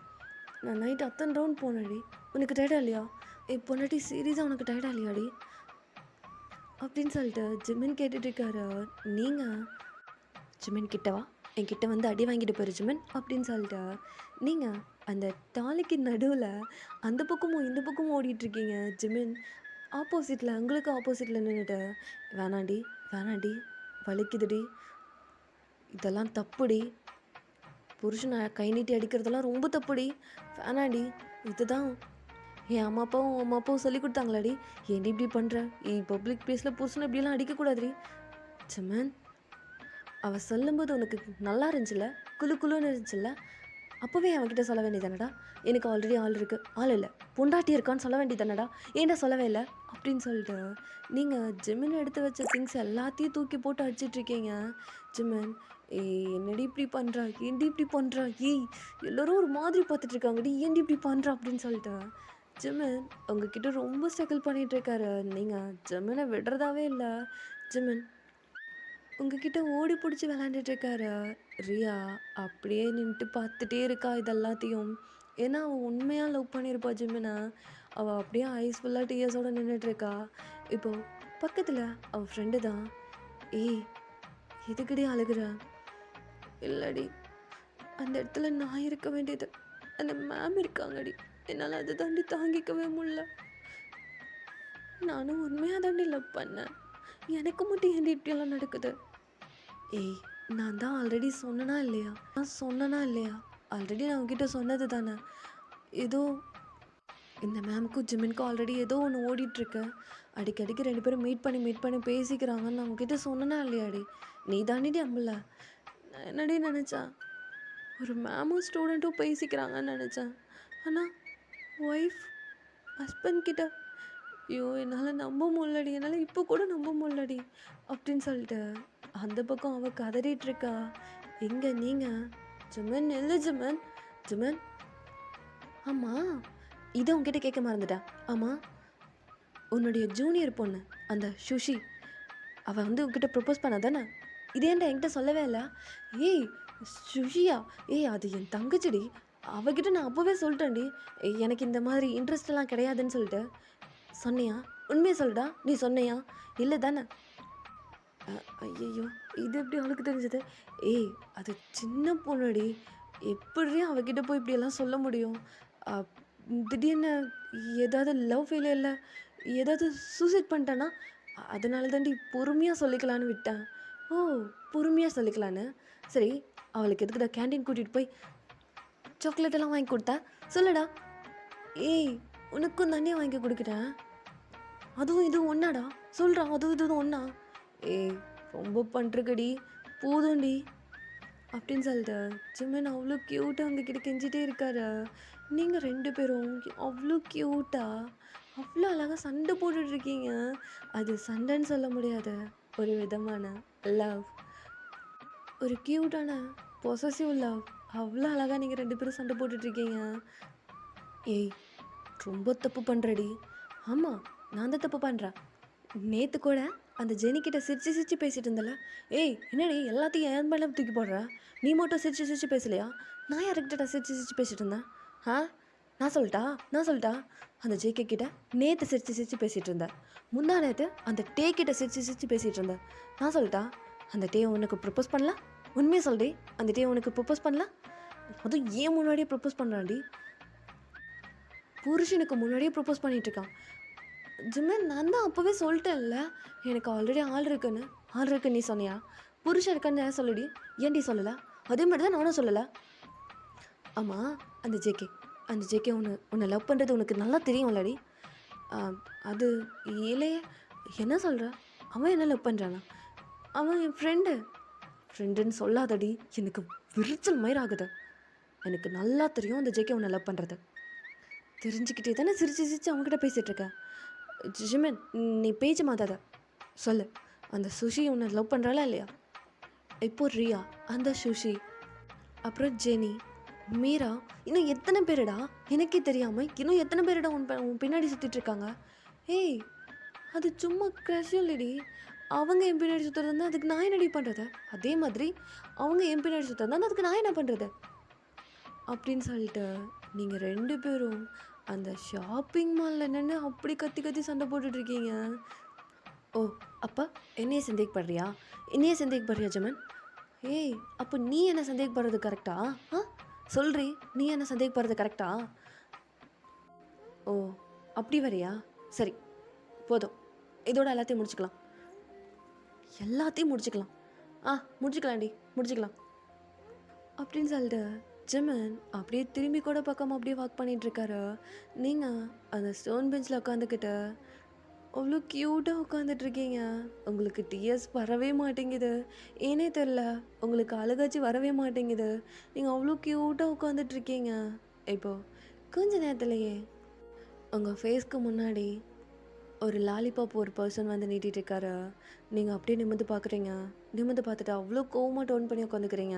நான் நைட்டு அத்தனை ரவுண்ட் போனேடி. உனக்கு டயர்டாக இல்லையா? பொண்டாட்டி சீரியஸாக உனக்கு டயர்டாக இல்லையாடி அப்படின்னு சொல்லிட்டு ஜிமின் கேட்டுட்ருக்காரு. நீங்கள் ஜிமின் கிட்டவா, என்கிட்ட வந்து அடி வாங்கிட்டு போயிரு ஜிமின் அப்படின்னு சொல்லிட்டு, நீங்கள் அந்த டாலிக்கு நடுவில் அந்த பக்கமும் இந்த பக்கமும் ஓடிட்டுருக்கீங்க. ஜிமின் ஆப்போசிட்டில், உங்களுக்கு ஆப்போசிட்டில் நின்றுட்டு, வேணாண்டி வலிக்குதுடி, இதெல்லாம் தப்புடி, புருஷனை கை நீட்டி அடிக்கிறதெல்லாம் ரொம்ப தப்புடி, வேணாண்டி, இதுதான் என் அம்மா அப்பாவும் சொல்லி கொடுத்தாங்களாடி, ஏன்டி இப்படி பண்ணுற? பப்ளிக் பிளேஸில் புருஷனை இப்படியெல்லாம் அடிக்கக்கூடாதுடி. ஜிமன், அவள் சொல்லும்போது உனக்கு நல்லா இருந்துச்சுல்ல, குழுன்னு இருந்துச்சுல்ல, அப்போவே அவன்கிட்ட சொல்ல வேண்டியதானடா, எனக்கு ஆல்ரெடி ஆள் இருக்குது, ஆள் இல்லை, பொண்டாட்டி இருக்கான்னு சொல்ல வேண்டியதானடா, ஏன்டா சொல்லவே இல்லை அப்படின்னு சொல்லிட்டு நீங்கள் ஜிமின் எடுத்து வச்ச திங்ஸ் எல்லாத்தையும் தூக்கி போட்டு அடிச்சிட்ருக்கீங்க. ஜிமன், என்னடி இப்படி பண்ணுறா, ஏன்டி இப்படி பண்ணுறா, எல்லோரும் ஒரு மாதிரி பார்த்துட்ருக்காங்கடி, ஏன்டி இப்படி பண்ணுறா அப்படின்னு சொல்லிட்டு ஜிமன் உங்ககிட்ட ரொம்ப ஸ்ட்ரகிள் பண்ணிகிட்ருக்காரு. நீங்கள் ஜிமனை விடுறதாவே இல்லை. ஜிமன் உங்ககிட்ட ஓடி பிடிச்சி விளாண்டுட்ருக்காரு. ரியா அப்படியே நின்றுட்டு பார்த்துட்டே இருக்கா இதெல்லாத்தையும். ஏன்னா அவள் உண்மையாக லவ் பண்ணியிருப்பா ஜிமினை. அவள் அப்படியே ஐஸ் ஃபுல்லாக டீயர்ஸோடு நின்றுட்டுருக்கா. இப்போது பக்கத்தில் அவள் ஃப்ரெண்டு தான். எதுக்கடி அழுகுற? இல்லடி, அந்த இடத்துல நான் இருக்க வேண்டியது, அந்த மேம் இருக்காங்கடி, என்னால் அதை தாண்டி தாங்கிக்கவே முடியல. நானும் உண்மையாக தாண்டி லவ் பண்ணேன், எனக்கு மட்டும் ஏன் இப்படியெல்லாம் நடக்குது? நான் தான் ஆல்ரெடி சொன்னனா இல்லையா? ஆல்ரெடி நான் உங்ககிட்ட சொன்னது தானே, ஏதோ இந்த மேம்க்கும் ஜிமின்க்கும் ஆல்ரெடி ஏதோ ஒன்று ஓடிட்டுருக்கு. அடிக்கடிக்கு 2 பேரும் மீட் பண்ணி பேசிக்கிறாங்கன்னு நான் உங்ககிட்ட சொன்னேனா இல்லையாடி? நீ தானடி நம்பல. நான் என்னடி நினச்சேன், ஒரு மேமும் ஸ்டூடெண்ட்டும் பேசிக்கிறாங்கன்னு நினச்சேன். ஆனால் ஒய்ஃப் ஹஸ்பண்ட் கிட்ட ஐயோ என்னால் நம்ப முடியலடி, என்னால் இப்போ கூட நம்ப முடியலடி அப்படின்னு சொல்லிட்டு அந்த பக்கம் அவள் கதறிட்டுருக்கா. எங்கே நீங்கள் ஜிமன் இல்லை ஜிமன் ஜிமன். ஆமாம், இதை உங்ககிட்ட கேட்க மறந்துட்டேன். ஆமாம், உன்னுடைய ஜூனியர் பொண்ணு அந்த சுஷி, அவள் வந்து உங்ககிட்ட ப்ரப்போஸ் பண்ண தானே? இதேன்டா என்கிட்ட சொல்லவே இல்லை. ஏய் சுஷியா, ஏய் அது என் தங்கச்சிடி. அவகிட்ட நான் அப்போவே சொல்லிட்டேன்டி, எனக்கு இந்த மாதிரி இன்ட்ரெஸ்டெல்லாம் கிடையாதுன்னு சொல்லிட்டு. சொன்னியா? உண்மையை சொல்லிட்டா, நீ சொன்னியா? இல்லை தானே? ஐயையோ, இது எப்படி அவளுக்கு தெரிஞ்சது? ஏய் அது சின்ன பொண்ணுடி, எப்படி அவகிட்ட போய் இப்படியெல்லாம் சொல்ல முடியும்? திடீர்னு ஏதாவது லவ் ஃபெயிலியரில் ஏதாவது சூசைட் பண்ணிட்டானா? அதனால தாண்டி பொறுமையாக சொல்லிக்கலான்னு விட்டேன். ஓ, பொறுமையாக சொல்லிக்கலான்னு. சரி, அவளுக்கு எதுக்குடா கேண்டீன் கூட்டிகிட்டு போய் சாக்லேட் எல்லாம் வாங்கி கொடுத்தா? சொல்லுடா. ஏய் உனக்கும் தானே வாங்கி கொடுக்குறேன். அதுவும் இதுவும் ஒன்றாடா? சொல்கிறா, அதுவும் இதுவும் ஒன்றா? ஏய் ரொம்ப பண்ணுறக்கடி, போதும்டி அப்படின்னு சொல்லிட்டு ஜிமின் அவ்வளோ க்யூட்டாக அவங்கக்கிட்ட கெஞ்சிட்டே இருக்காரு. நீங்கள் 2 பேரும் அவ்வளோ க்யூட்டாக அவ்வளோ அழகாக சண்டை போட்டுட்ருக்கீங்க. அது சண்டைன்னு சொல்ல முடியாது, ஒரு விதமான லவ், ஒரு க்யூட்டான பொசசிவ் லவ். அவ்வளோ அழகாக நீங்கள் 2 பேரும் சண்டை போட்டுட்ருக்கீங்க. ஏய் ரொம்ப தப்பு பண்ணுறடி. ஆமாம், நான் தான் தப்பு பண்ணுறேன். நேற்று கூட அந்த ஜெனிக்கிட்ட சிரிச்சு பேசிகிட்டு இருந்தல. ஏய் என்னடி எல்லாத்தையும் என் மேலே தூக்கி போடுற? நீ மட்டும் சிரிச்சு பேசலையா? நான் யாருக்கிட்ட சிரிச்சு பேசிகிட்டு இருந்தேன்? நான் சொல்லிட்டா அந்த ஜேகே கிட்ட நேற்று சிரிச்சு பேசிகிட்டு இருந்தேன். முந்தா நேற்று அந்த டே கிட்ட சிரிச்சு பேசிகிட்டு இருந்தேன். நான் சொல்லிட்டா அந்த டே உனக்கு ப்ரப்போஸ் பண்ணலாம்? உண்மையை சொல்றி, அந்த டே உனக்கு ப்ரப்போஸ் பண்ணலாம்? அதுவும் ஏன் முன்னாடியே ப்ரப்போஸ் பண்ணுறான்டி. புருஷனுக்கு முன்னாடியே ப்ரப்போஸ் பண்ணிகிட்ருக்கான். ஜிமின், நான் தான் அப்போவே சொல்லிட்டேன்ல, எனக்கு ஆல்ரெடி ஆள் இருக்குன்னு நீ சொன்னியா? புருஷன் இருக்கான்னு சொல்லுடி, ஏன்டி சொல்லலை? அதே மாதிரி தான் நானும் சொல்லலை. ஆமாம், அந்த ஜேகே உன்னை லவ் பண்ணுறது உனக்கு நல்லா தெரியும்லடி. அது இல்லையே, என்ன சொல்கிற? அவன் என்ன லவ் பண்ணுறானா? அவன் என் ஃப்ரெண்டுன்னு சொல்லாதடி, எனக்கு விரிச்சல் மயிர் ஆகுது. எனக்கு நல்லா தெரியும் அந்த ஜேகே உன்னை லவ் பண்ணுறது. தெரிஞ்சுக்கிட்டே தானே சிரிச்சு அவங்ககிட்ட பேசிகிட்ருக்க. ஜிமின், நீ பேச்சு மாத்தாத, சொல்லு, அந்த சுஷி உன்னை லவ் பண்ணுறாளா இல்லையா? இப்போ ரியா, அந்த சுஷி, அப்புறம் ஜெனி, மீரா, இன்னும் எத்தனை பேருடா எனக்கே தெரியாமல் இன்னும் எத்தனை பேருடா உன் பின்னாடி சுற்றிட்டுருக்காங்க? ஏய் அது சும்மா க்ரஷும் இல்லடி. அவங்க என் பின்னாடி சுற்றுறது அதுக்கு நான் என்னடி பண்ணுறது? அதே மாதிரி அவங்க என் பின்னாடி சுற்றுறது அதுக்கு நான் என்ன பண்ணுறது? அப்படின்னு சொல்லிட்டு நீங்கள் 2 பேரும் அந்த ஷாப்பிங் மாலில் நின்று அப்படி கத்தி சண்டை போட்டுட்ருக்கீங்க. ஓ, அப்போ என்னையே சந்தேகப்படுறியா ஜமன்? ஏய் அப்போ நீ என்ன சந்தேகப்படுறது கரெக்டா? சொல்றி, நீ என்ன சந்தேகப்படுறது கரெக்டா? ஓ அப்படி வரியா? சரி போதும், இதோட எல்லாத்தையும் முடிச்சுக்கலாம். முடிச்சுக்கலாம் அப்படின்னு சொல்லிட்டு ஜிமன் அப்படியே திரும்பி கூட பக்கம் அப்படியே வாக் பண்ணிகிட்ருக்காரு. நீங்கள் அந்த ஸ்டோன் பெஞ்சில் உட்காந்துக்கிட்டு அவ்வளோ க்யூட்டாக உட்காந்துட்ருக்கீங்க. உங்களுக்கு டிஎஸ் வரவே மாட்டேங்குது, ஏனே தெரில, உங்களுக்கு அழுகாச்சி வரவே மாட்டேங்குது. நீங்கள் அவ்வளோ க்யூட்டாக உட்காந்துட்ருக்கீங்க. இப்போது கொஞ்ச நேரத்துலையே உங்கள் ஃபேஸ்க்கு முன்னாடி ஒரு லாலிபாப் ஒரு பர்சன் வந்து நீட்டிகிட்ருக்காரு. நீங்கள் அப்படியே நிமிர்ந்து பார்க்குறீங்க. நிமிர்ந்து பார்த்துட்டு அவ்வளோ கோவமாக டோன் பண்ணி உட்காந்துக்கிறீங்க.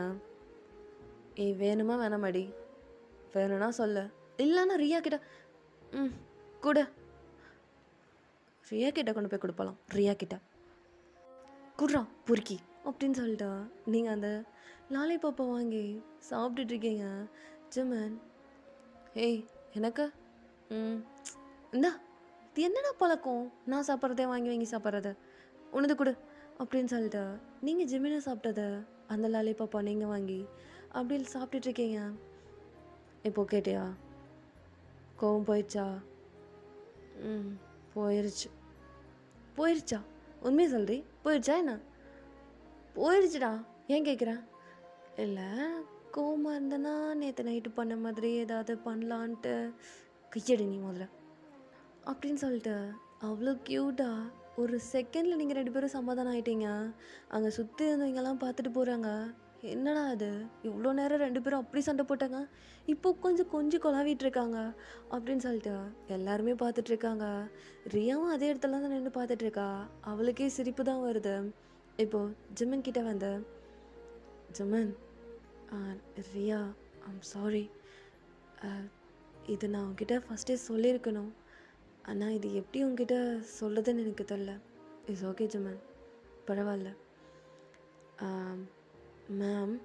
ஏய் வேணுமா வேணாமாடி? வேணும்னா சொல்லு, இல்லைன்னா ரியா கிட்ட கூட ரியா கிட்ட கொண்டு போய் கொடுப்பலாம். ரியா கிட்ட குட்ரா பொறுக்கி அப்படின்னு சொல்லிட்டா நீங்கள் அந்த லாலிபாப்பை வாங்கி சாப்பிட்டுட்ருக்கீங்க. ஜிமன், ஏய் எனக்கு இந்தா, இது என்னடா பழக்கம்? நான் சாப்பிட்றதே வாங்கி சாப்பிட்றது, உனது கொடு அப்படின்னு சொல்லிட்டு நீங்கள் ஜிமினை சாப்பிட்டதை அந்த லாலிபாப்பா நீங்கள் வாங்கி அப்படி சாப்பிட்டுட்ருக்கீங்க. இப்போ கேட்டியா? கோவம் போயிடுச்சா? போயிடுச்சா? உண்மையை சொல்றி, போயிடுச்சா என்ன? போயிடுச்சுடா. ஏன் கேட்குறேன்? இல்லை, கோவமாக இருந்தேன்னா நேற்று நைட்டு பண்ண மாதிரி ஏதாவது பண்ணலான்ட்டு கையெடு நீ முதல்ல அப்படின்னு சொல்லிட்டு அவ்வளோ க்யூட்டாக ஒரு செகண்டில் நீங்கள் 2 பேரும் சமாதானம் ஆகிட்டீங்க. அங்கே சுற்றி இருந்தவங்கெல்லாம் பார்த்துட்டு போகிறாங்க. என்னடா அது இவ்வளோ நேரம் 2 பேரும் அப்படி சண்டை போட்டாங்க, இப்போ கொஞ்சம் கொஞ்சம் கொலாவிட்டு இருக்காங்க அப்படின்னு சொல்லிட்டு எல்லாருமே பார்த்துட்ருக்காங்க. ரியாவும் அதே இடத்துல தான் நின்று பார்த்துட்ருக்கா. அவளுக்கே சிரிப்பு தான் வருது. இப்போது ஜிம்மன் கிட்ட வந்து, ஜிம்மன், ரியா, ஐம் சாரி, இது நான் உங்ககிட்ட ஃபஸ்ட்டே சொல்லியிருக்கணும். ஆனால் இது எப்படி உங்ககிட்ட சொல்கிறதுன்னு எனக்கு தெரில. இட்ஸ் ஓகே ஜிம்மன், பரவாயில்ல. மேம்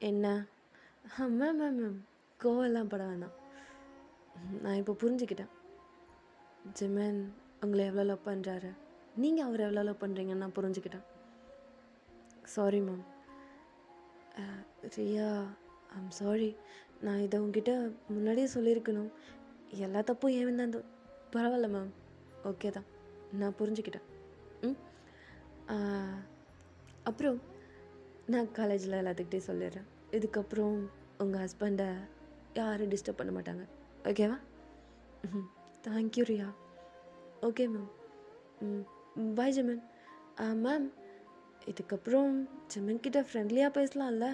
என்ன? மேம் மேம் மேம் கோவெல்லாம் பட வேணாம். நான் இப்போ புரிஞ்சுக்கிட்டேன். ஜிம்மன் உங்களை எவ்வளோ லவ் பண்ணுறாரு, நீங்கள் அவரை எவ்வளோ லவ் பண்ணுறீங்கன்னு நான் புரிஞ்சுக்கிட்டேன். Sorry ma'am. Riya, I'm sorry. நான் இதை உங்ககிட்ட முன்னாடியே சொல்லியிருக்கணும். எல்லா தப்பும் ஏன் தான். பரவாயில்ல மேம், ஓகே தான், நான் புரிஞ்சுக்கிட்டேன். அப்புறம் நான் காலேஜில் எல்லாத்துக்கிட்டே சொல்லிடுறேன், இதுக்கப்புறம் உங்கள் ஹஸ்பண்டை யாரும் டிஸ்டர்ப் பண்ண மாட்டாங்க, ஓகேவா? Thank you Riya. Okay ma'am. Bye Jimin. Ma'am, இதுக்கப்புறம் ஜிம்மன் கிட்ட ஃப்ரெண்ட்லியாக பேசலாம்ல?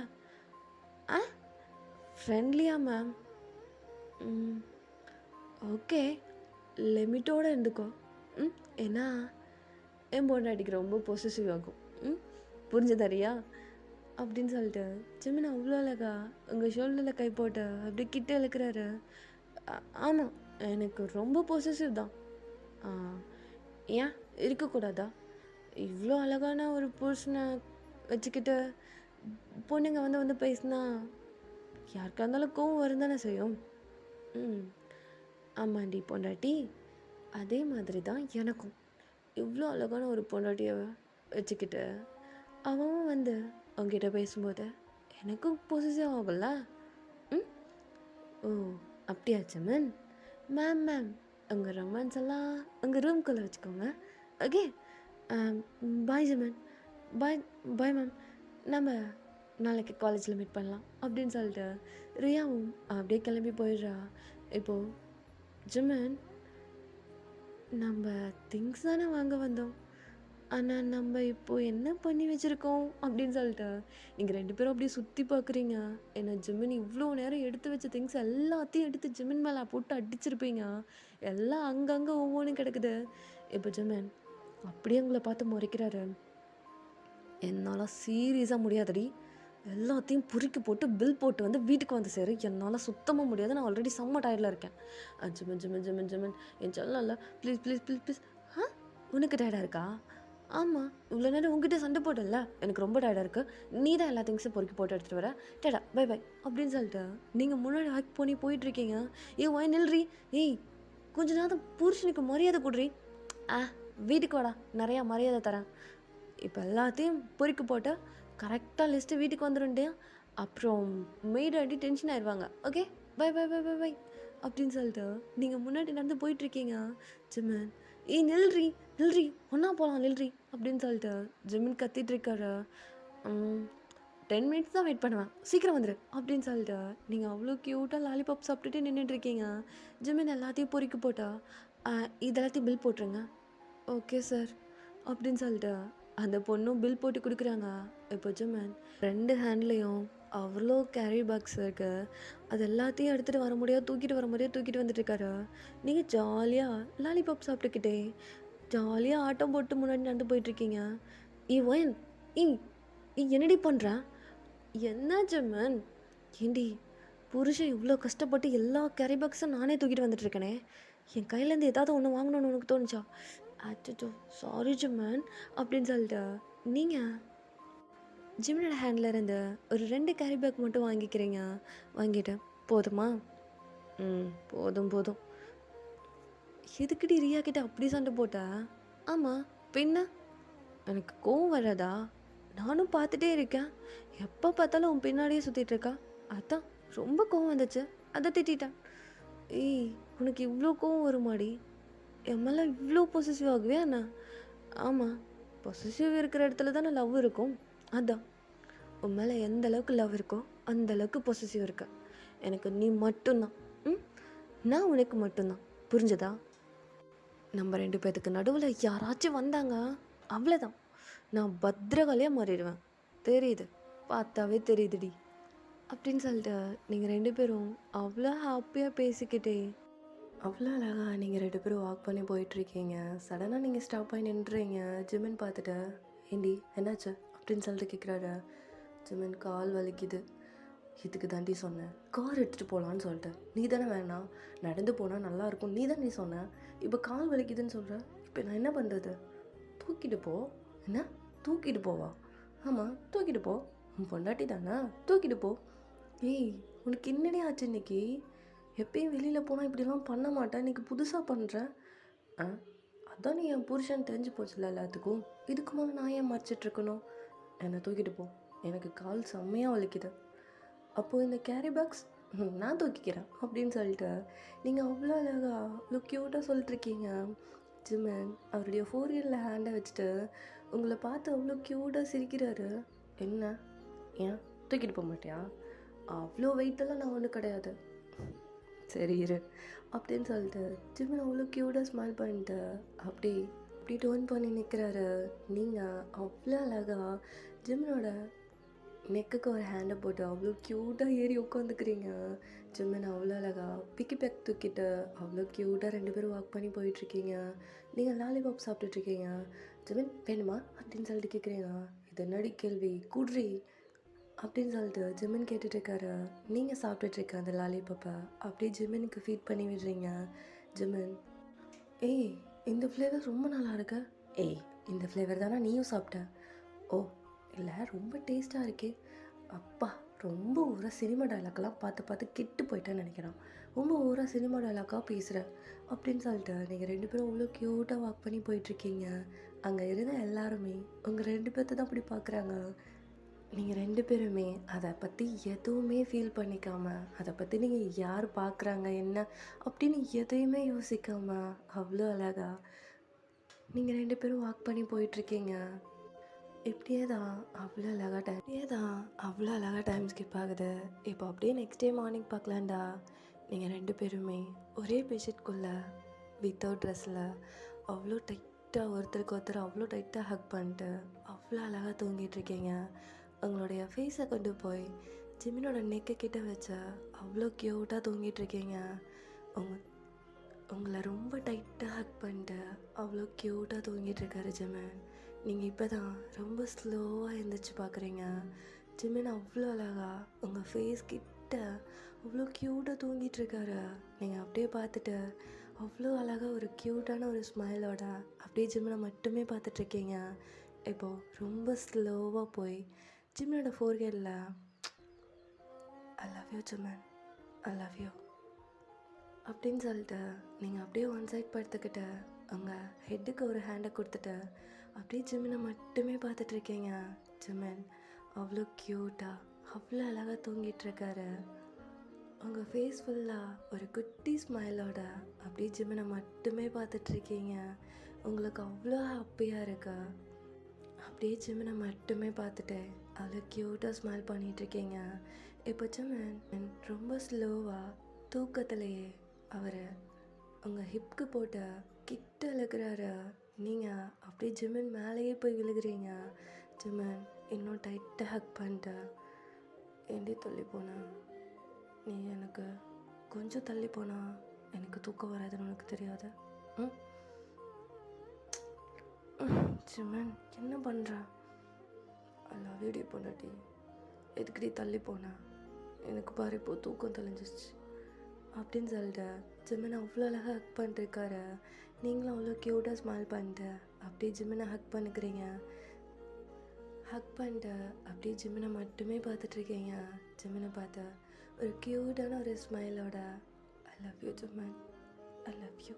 ஃப்ரெண்ட்லியா மேம்? ஓகே, லிமிட்டோடு இருந்துக்கோ. ஏன்னா என் பொண்டாட்டிக்கு ரொம்ப பொசசிவ் ஆகும். புரிஞ்சதறியா அப்படின்னு சொல்லிட்டு ஜிம்மன் அவ்வளோ அழகா உங்கள் ஷோல்டரில் கை போட்டு அப்படி கிட்ட இழுக்கிறாரு. ஆமாம், எனக்கு ரொம்ப பொசசிவ் தான். ஏன் இருக்கக்கூடாதா? இவ்வளோ அழகான ஒரு புருஷனை வச்சுக்கிட்டு பொண்ணுங்க வந்து பேசினா யாருக்கா இருந்தாலும் கோவம் வரும் தானே செய்யும். ஆமாண்டி பொண்டாட்டி, அதே மாதிரி தான் எனக்கும். இவ்வளோ அழகான ஒரு பொண்டாட்டியை வச்சுக்கிட்டு அவன் வந்து அவங்ககிட்ட பேசும்போது எனக்கும் பொசிசிவ் ஆகல. ஓ அப்படியா ஜிம்மன்? மேம் மேம் உங்கள் ரொமான்ஸ் எல்லாம் உங்கள் ரூம்குள்ளே வச்சுக்கோங்க, ஓகே? பாய் ஜிம்மன். பாய் பாய் மேம். நம்ம நாளைக்கு காலேஜில் மீட் பண்ணலாம் அப்படின்னு சொல்லிட்டு ரியாவும் அப்படியே கிளம்பி போயிடுறா. இப்போது ஜிம்மன், நம்ம திங்ஸ் தானே வாங்க வந்தோம், ஆனால் நம்ம இப்போது என்ன பண்ணி வச்சுருக்கோம் அப்படின்னு சொல்லிட்டு நீங்கள் 2 பேரும் அப்படியே சுற்றி பார்க்குறீங்க. ஏன்னா ஜிம்மன் இவ்வளோ நேரம் எடுத்து வச்ச திங்ஸ் எல்லாத்தையும் எடுத்து ஜிம்மன் மேலே போட்டு அடிச்சிருப்பீங்க. எல்லாம் அங்கங்கே ஒவ்வொன்றும் கிடக்குது. இப்போ ஜிம்மன் அப்படியே உங்களை பார்த்து முறைக்கிறாரு. என்னால் சீரியஸாக முடியாதடி, எல்லாத்தையும் பொறுக்கி போட்டு பில் போட்டு வந்து வீட்டுக்கு வந்து சேரு. என்னால் சுத்தமாக முடியாது, நான் ஆல்ரெடி செம்ம டயர்டில் இருக்கேன். ஜிம்மன் ஜிம்மன் ஜிம்மன் ஜிம்மன் என் சொல்லல, ப்ளீஸ் ப்ளீஸ் ப்ளீஸ் ப்ளீஸ். உனக்கு டயர்டாக இருக்கா? ஆமாம், இவ்வளோ நேரம் உங்ககிட்ட சண்டை போட்டல, எனக்கு ரொம்ப டயர்டாக இருக்குது. நீ தான் எல்லா திங்ஸும் பொறுக்கி போட்டு எடுத்துகிட்டு வர. டேடா பை பை அப்படின்னு சொல்லிட்டு நீங்கள் முன்னாடி ஹேக் பண்ணி போயிட்டுருக்கீங்க. ஒய் நில்றி, ஏய் கொஞ்ச நேரம் புருஷனுக்கு மரியாதை கொடுறி. வீட்டுக்கு வாடா, நிறையா மரியாதை தரேன். இப்போ எல்லாத்தையும் பொறுக்கி போட்டு கரெக்டாக லிஸ்ட்டு வீட்டுக்கு வந்துடும்ட்டே. அப்புறம் மெய்டு அடி டென்ஷன் ஆயிடுவாங்க, okay? Bye bye bye bye bye அப்படின்னு சொல்லிட்டு நீங்கள் முன்னாடி நடந்து போயிட்டுருக்கீங்க. ஜிம்மன், நில்றி நில்றி, ஒன்றா போகலாம் நில்றி அப்படின்னு சொல்லிட்டு ஜிம்மன் கத்திட்டு இருக்காரு. 10 மினிட்ஸ் தான் வெயிட் பண்ணுவேன், சீக்கிரம் வந்துடு அப்படின்னு சொல்லிட்டு நீங்கள் அவ்வளோ க்யூட்டாக லாலிபாப் சாப்பிட்டுட்டு நின்றுட்டுருக்கீங்க. ஜிம்மன் எல்லாத்தையும் பொறுக்கி போட்டா, இதெல்லாத்தையும் பில் போட்டுருங்க. ஓகே சார் அப்படின்னு சொல்லிட்டு அந்த பொண்ணும் பில் போட்டு கொடுக்குறாங்க. இப்போ ஜிம்மன் 2 ஹேண்ட்லேயும் அவ்வளோ கேரி பேக்ஸ் இருக்குது. அது எல்லாத்தையும் எடுத்துகிட்டு வர முடியாது, தூக்கிட்டு வர முடியாது, தூக்கிட்டு வந்துட்டுருக்காரு. நீங்கள் ஜாலியாக லாலிபாப் சாப்பிட்டுக்கிட்டே ஜாலியாக ஆட்டம் போட்டு முன்னாடி நடந்து போயிட்டுருக்கீங்க. ஒயன் என்னடி பண்ணுறேன்? என்ன ஜிம்மன்? ஏண்டி புருஷன் இவ்வளோ கஷ்டப்பட்டு எல்லா கேரி பேக்ஸும் நானே தூக்கிட்டு வந்துட்டுருக்கேனே, என் கையிலேருந்து ஏதாவது ஒன்று வாங்கணும்னு உனக்கு தோணுச்சா? அச்சோ சாரி ஜிம்மன் அப்படின்னு சொல்லிட்டு நீங்கள் ஜிம்மனோட ஹேண்டில் இருந்து ஒரு 2 கேரி பேக் மட்டும் வாங்கிக்கிறீங்க. வாங்கிட்டு போதுமா? போதும் போதும். எதுக்குடி ரியா கிட்ட அப்படி சண்டை போட்டா? ஆமாம் பின்ன, எனக்கு கோவம் வராதா? நானும் பார்த்துட்டே இருக்கேன், எப்போ பார்த்தாலும் உன் பின்னாடியே சுற்றிட்டு இருக்கா. அதான் ரொம்ப கோவம் வந்துச்சு, அதை திட்டேன். உனக்கு இவ்வளோ கோவம் வருமாடி? என் மேலே இவ்வளோ பொசசிவ் ஆகுவே அண்ணா? ஆமாம், பொசசிவ் இருக்கிற இடத்துல தானே லவ் இருக்கும். அதான் உன் மேலே எந்த அளவுக்கு லவ் இருக்கோ அந்த அளவுக்கு பொசசிவ் இருக்கு. எனக்கு நீ மட்டும்தான். நான் உனக்கு மட்டும்தான். புரிஞ்சதா? நம்ம 2 பேத்துக்கு நடுவில் யாராச்சும் வந்தாங்க, அவ்வளோதான். நான் பத்திரகாளியாக மாறிடுவேன். தெரியுது, பார்த்தாவே தெரியுதுடி. அப்படின்னு சொல்லிட்டு நீங்கள் 2 பேரும் அவ்வளோ ஹாப்பியாக பேசிக்கிட்டே அவ்வளோ அழகா நீங்கள் 2 பேரும் வாக் பண்ணி போயிட்டுருக்கீங்க. சடனாக நீங்கள் ஸ்டாப் ஆகி நின்றுறீங்க. ஜிமின் பார்த்துட்டு, ஏண்டி என்னாச்சு அப்படின்னு சொல்லிட்டு கேட்குறாரு. ஜிமின், கால் வலிக்குது. இதுக்கு தாண்டி சொன்னேன் கார் எடுத்துகிட்டு போகலான்னு சொல்லிட்டு. நீ தானே வேணாம், நடந்து போனால் நல்லாயிருக்கும் நீ தான் நீ சொன்ன. இப்போ கால் வலிக்குதுன்னு சொல்கிற. இப்போ நான் என்ன பண்ணுறது? தூக்கிட்டு போ. என்ன தூக்கிட்டு போவா? ஆமாம் தூக்கிட்டு போ. உன் பொண்டாட்டி தானே, தூக்கிட்டு போ. ஏய், உனக்கு என்னடி ஆச்சு இன்னைக்கு? எப்பயும் வெளியில் போனால் இப்படிலாம் பண்ண மாட்டேன், இன்றைக்கி புதுசாக பண்ணுறேன். ஆ, அதான் நீ என் புருஷன் தெரிஞ்சு போச்சுல எல்லாத்துக்கும். இதுக்கு மேலே நான் ஏன் மறைச்சிட்ருக்கணும்? என்னை தூக்கிட்டு போ, எனக்கு கால் செம்மையாக வலிக்குது. அப்போது இந்த கேரி பேக்ஸ் நான் தூக்கிக்கிறேன் அப்படின்னு சொல்லிட்டு நீங்கள் அவ்வளோ அழகா அவ்வளோ க்யூட்டாக சொல்லிட்டுருக்கீங்க. ஜிமன் அவருடைய ஃபோர்ஹெட்டில் ஹேண்டை வச்சுட்டு உங்களை பார்த்து அவ்வளோ க்யூட்டாக சிரிக்கிறாரு. என்ன, ஏன் தூக்கிட்டு போக மாட்டியா? அவ்வளோ வெயிட்டெல்லாம் நான் ஒன்றும் கிடையாது. சரி இரு அப்படின்னு சொல்லிட்டு ஜிமன் அவ்வளோ க்யூட்டாக ஸ்மைல் பண்ணிட்டு அப்படி அப்படி டோன் பண்ணி நிற்கிறாரு. நீங்கள் அவ்வளோ அழகா ஜிமனோட நெக்குக்கு ஒரு ஹேண்டை போட்டு அவ்வளோ க்யூட்டாக ஏறி உட்காந்துக்கிறீங்க. ஜிம்மன் அவ்வளோ அழகா பிக்கி பேக் தூக்கிட்டு அவ்வளோ க்யூட்டாக 2 பேரும் வாக் பண்ணி போயிட்டுருக்கீங்க. நீங்கள் லாலிபாப் சாப்பிட்டுட்ருக்கீங்க. ஜிம்மன் வேணுமா அப்படின்னு சொல்லிட்டு கேட்குறீங்க. இது என்னடி கேள்வி, குட்ரி அப்படின்னு சொல்லிட்டு ஜிம்மன் கேட்டுட்ருக்காரு. நீங்கள் சாப்பிட்டுட்ருக்க அந்த லாலிபாப்பை அப்படியே ஜிம்மனுக்கு ஃபீட் பண்ணி விடுறீங்க. ஜிம்மன், ஏய் இந்த ஃப்ளேவர் ரொம்ப நல்லா இருக்கு. ஏய் இந்த ஃப்ளேவர் தானே நீயும் சாப்பிட்ட? ஓ இல்லை, ரொம்ப டேஸ்ட்டாக இருக்கே. அப்பா, ரொம்ப ஊராக சினிமா டைலாக்லாம் பார்த்து பார்த்து கெட்டு போயிட்டேன்னு நினைக்கிறேன். ரொம்ப ஊராக சினிமா டைலாக்காக பேசுகிறேன் அப்படின்னு சொல்லிட்டு நீங்கள் 2 பேரும் அவ்வளோ க்யூட்டாக வாக் பண்ணி போயிட்டுருக்கீங்க. அங்கே இருந்த எல்லாருமே உங்கள் 2 பேர்த்த தான் அப்படி பார்க்குறாங்க. நீங்கள் 2 பேருமே அதை பற்றி எதுவுமே ஃபீல் பண்ணிக்காமல், அதை பற்றி நீங்கள் யார் பார்க்குறாங்க என்ன அப்படின்னு எதையுமே யோசிக்காமல் அவ்வளோ அழகா நீங்கள் 2 பேரும் வாக் பண்ணி போயிட்டுருக்கீங்க. இப்படியே தான் அவ்வளோ அழகாக டைம் ஸ்கிப் ஆகுது. இப்போ அப்படியே நெக்ஸ்ட் டே மார்னிங் பார்க்கலான்டா. நீங்கள் 2 பேருமே ஒரே பெட்ஷீட்குள்ளே வித்தவுட் ட்ரெஸ்ஸில் அவ்வளோ டைட்டாக ஒருத்தருக்கு ஒருத்தர் அவ்வளோ டைட்டாக ஹக் பண்ணிட்டு அவ்வளோ அழகாக தூங்கிட்டுருக்கீங்க. உங்களுடைய ஃபேஸை கொண்டு போய் ஜிமினோட நெக்கை கிட்ட வச்ச அவ்வளோ க்யூட்டாக தூங்கிட்டுருக்கீங்க. உங்களை ரொம்ப டைட்டாக ஹக் பண்ணிட்டு அவ்வளோ க்யூட்டாக தூங்கிட்டுருக்காரு ஜிமின். நீங்கள் இப்போ தான் ரொம்ப ஸ்லோவாக எழுந்திரிச்சு பார்க்குறீங்க. ஜிமின் அவ்வளோ அழகா உங்கள் ஃபேஸ் கிட்ட அவ்வளோ க்யூட்டாக தூங்கிட்டுருக்காரு. நீங்கள் அப்படியே பார்த்துட்டு அவ்வளோ அழகாக ஒரு க்யூட்டான ஒரு ஸ்மைலோட அப்படியே ஜிமினை மட்டுமே பார்த்துட்ருக்கீங்க. இப்போது ரொம்ப ஸ்லோவாக போய் ஜிமினோட ஃபோர்ஹெட்டில் I love you Jimin, I love you அப்படின்னு சொல்லிட்டு நீங்கள் அப்படியே ஒன் சைட் படுத்துக்கிட்டு உங்கள் ஹெட்டுக்கு ஒரு ஹேண்டை கொடுத்துட்டு அப்படியே ஜிமினை மட்டுமே பார்த்துட்ருக்கீங்க. ஜிமின் அவ்வளோ க்யூட்டாக அவ்வளோ அழகாக தூங்கிட்டுருக்காரு. உங்கள் ஃபேஸ் ஃபுல்லாக ஒரு குட்டி ஸ்மைலோட அப்படியே ஜிமினை மட்டுமே பார்த்துட்ருக்கீங்க. உங்களுக்கு அவ்வளோ ஹாப்பியாக இருக்கா? அப்படியே ஜிமினை மட்டுமே பார்த்துட்டு அவ்வளோ க்யூட்டாக ஸ்மைல் பண்ணிகிட்ருக்கீங்க. இப்போ ஜிமின் ரொம்ப ஸ்லோவாக தூக்கத்திலேயே அவரை உங்கள் ஹிப்க்கு போட்டு கிட்ட இழுக்கிறாரு. நீங்கள் அப்படியே ஜிமின் மேலேயே போய் விழுகிறீங்க. ஜிமின் இன்னும் டைட்டாக ஹக் பண்ணிட்டு, ஏண்டி தள்ளி போனேன், நீ எனக்கு கொஞ்சம் தள்ளி போனால் எனக்கு தூக்கம் வராதுன்னு உனக்கு தெரியாது. ஜிமின் என்ன பண்ணுற? ஐ லவ் யூ டி பொண்டாட்டி, எதுக்குடி தள்ளி போனேன், எனக்கு பாரு இப்போ தூக்கம் தெளிஞ்சிச்சு அப்படின்னு சொல்லிட்டு ஜிமினை அவ்வளோ அழகாக ஹக் பண்ணிட்டுருக்காரு. நீங்களும் அவ்வளோ க்யூட்டாக ஸ்மைல் பண்ணிட்டு அப்படியே ஜிமினை ஹக் பண்ணிக்கிறீங்க. ஹக் பண்ணிட்டு அப்படியே ஜிமினை மட்டுமே பார்த்துட்ருக்கீங்க. ஜிமினை பார்த்து ஒரு க்யூட்டான ஒரு ஸ்மைலோட I love you Jimin, I love you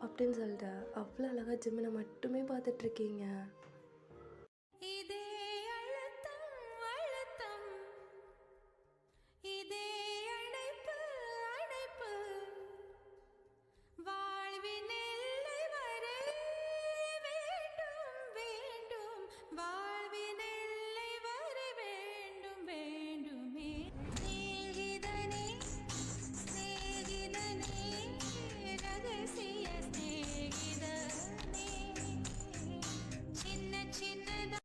அப்படின்னு சொல்லிட்டு அவ்வளோ அழகாக ஜிமினை மட்டுமே பார்த்துட்ருக்கீங்க.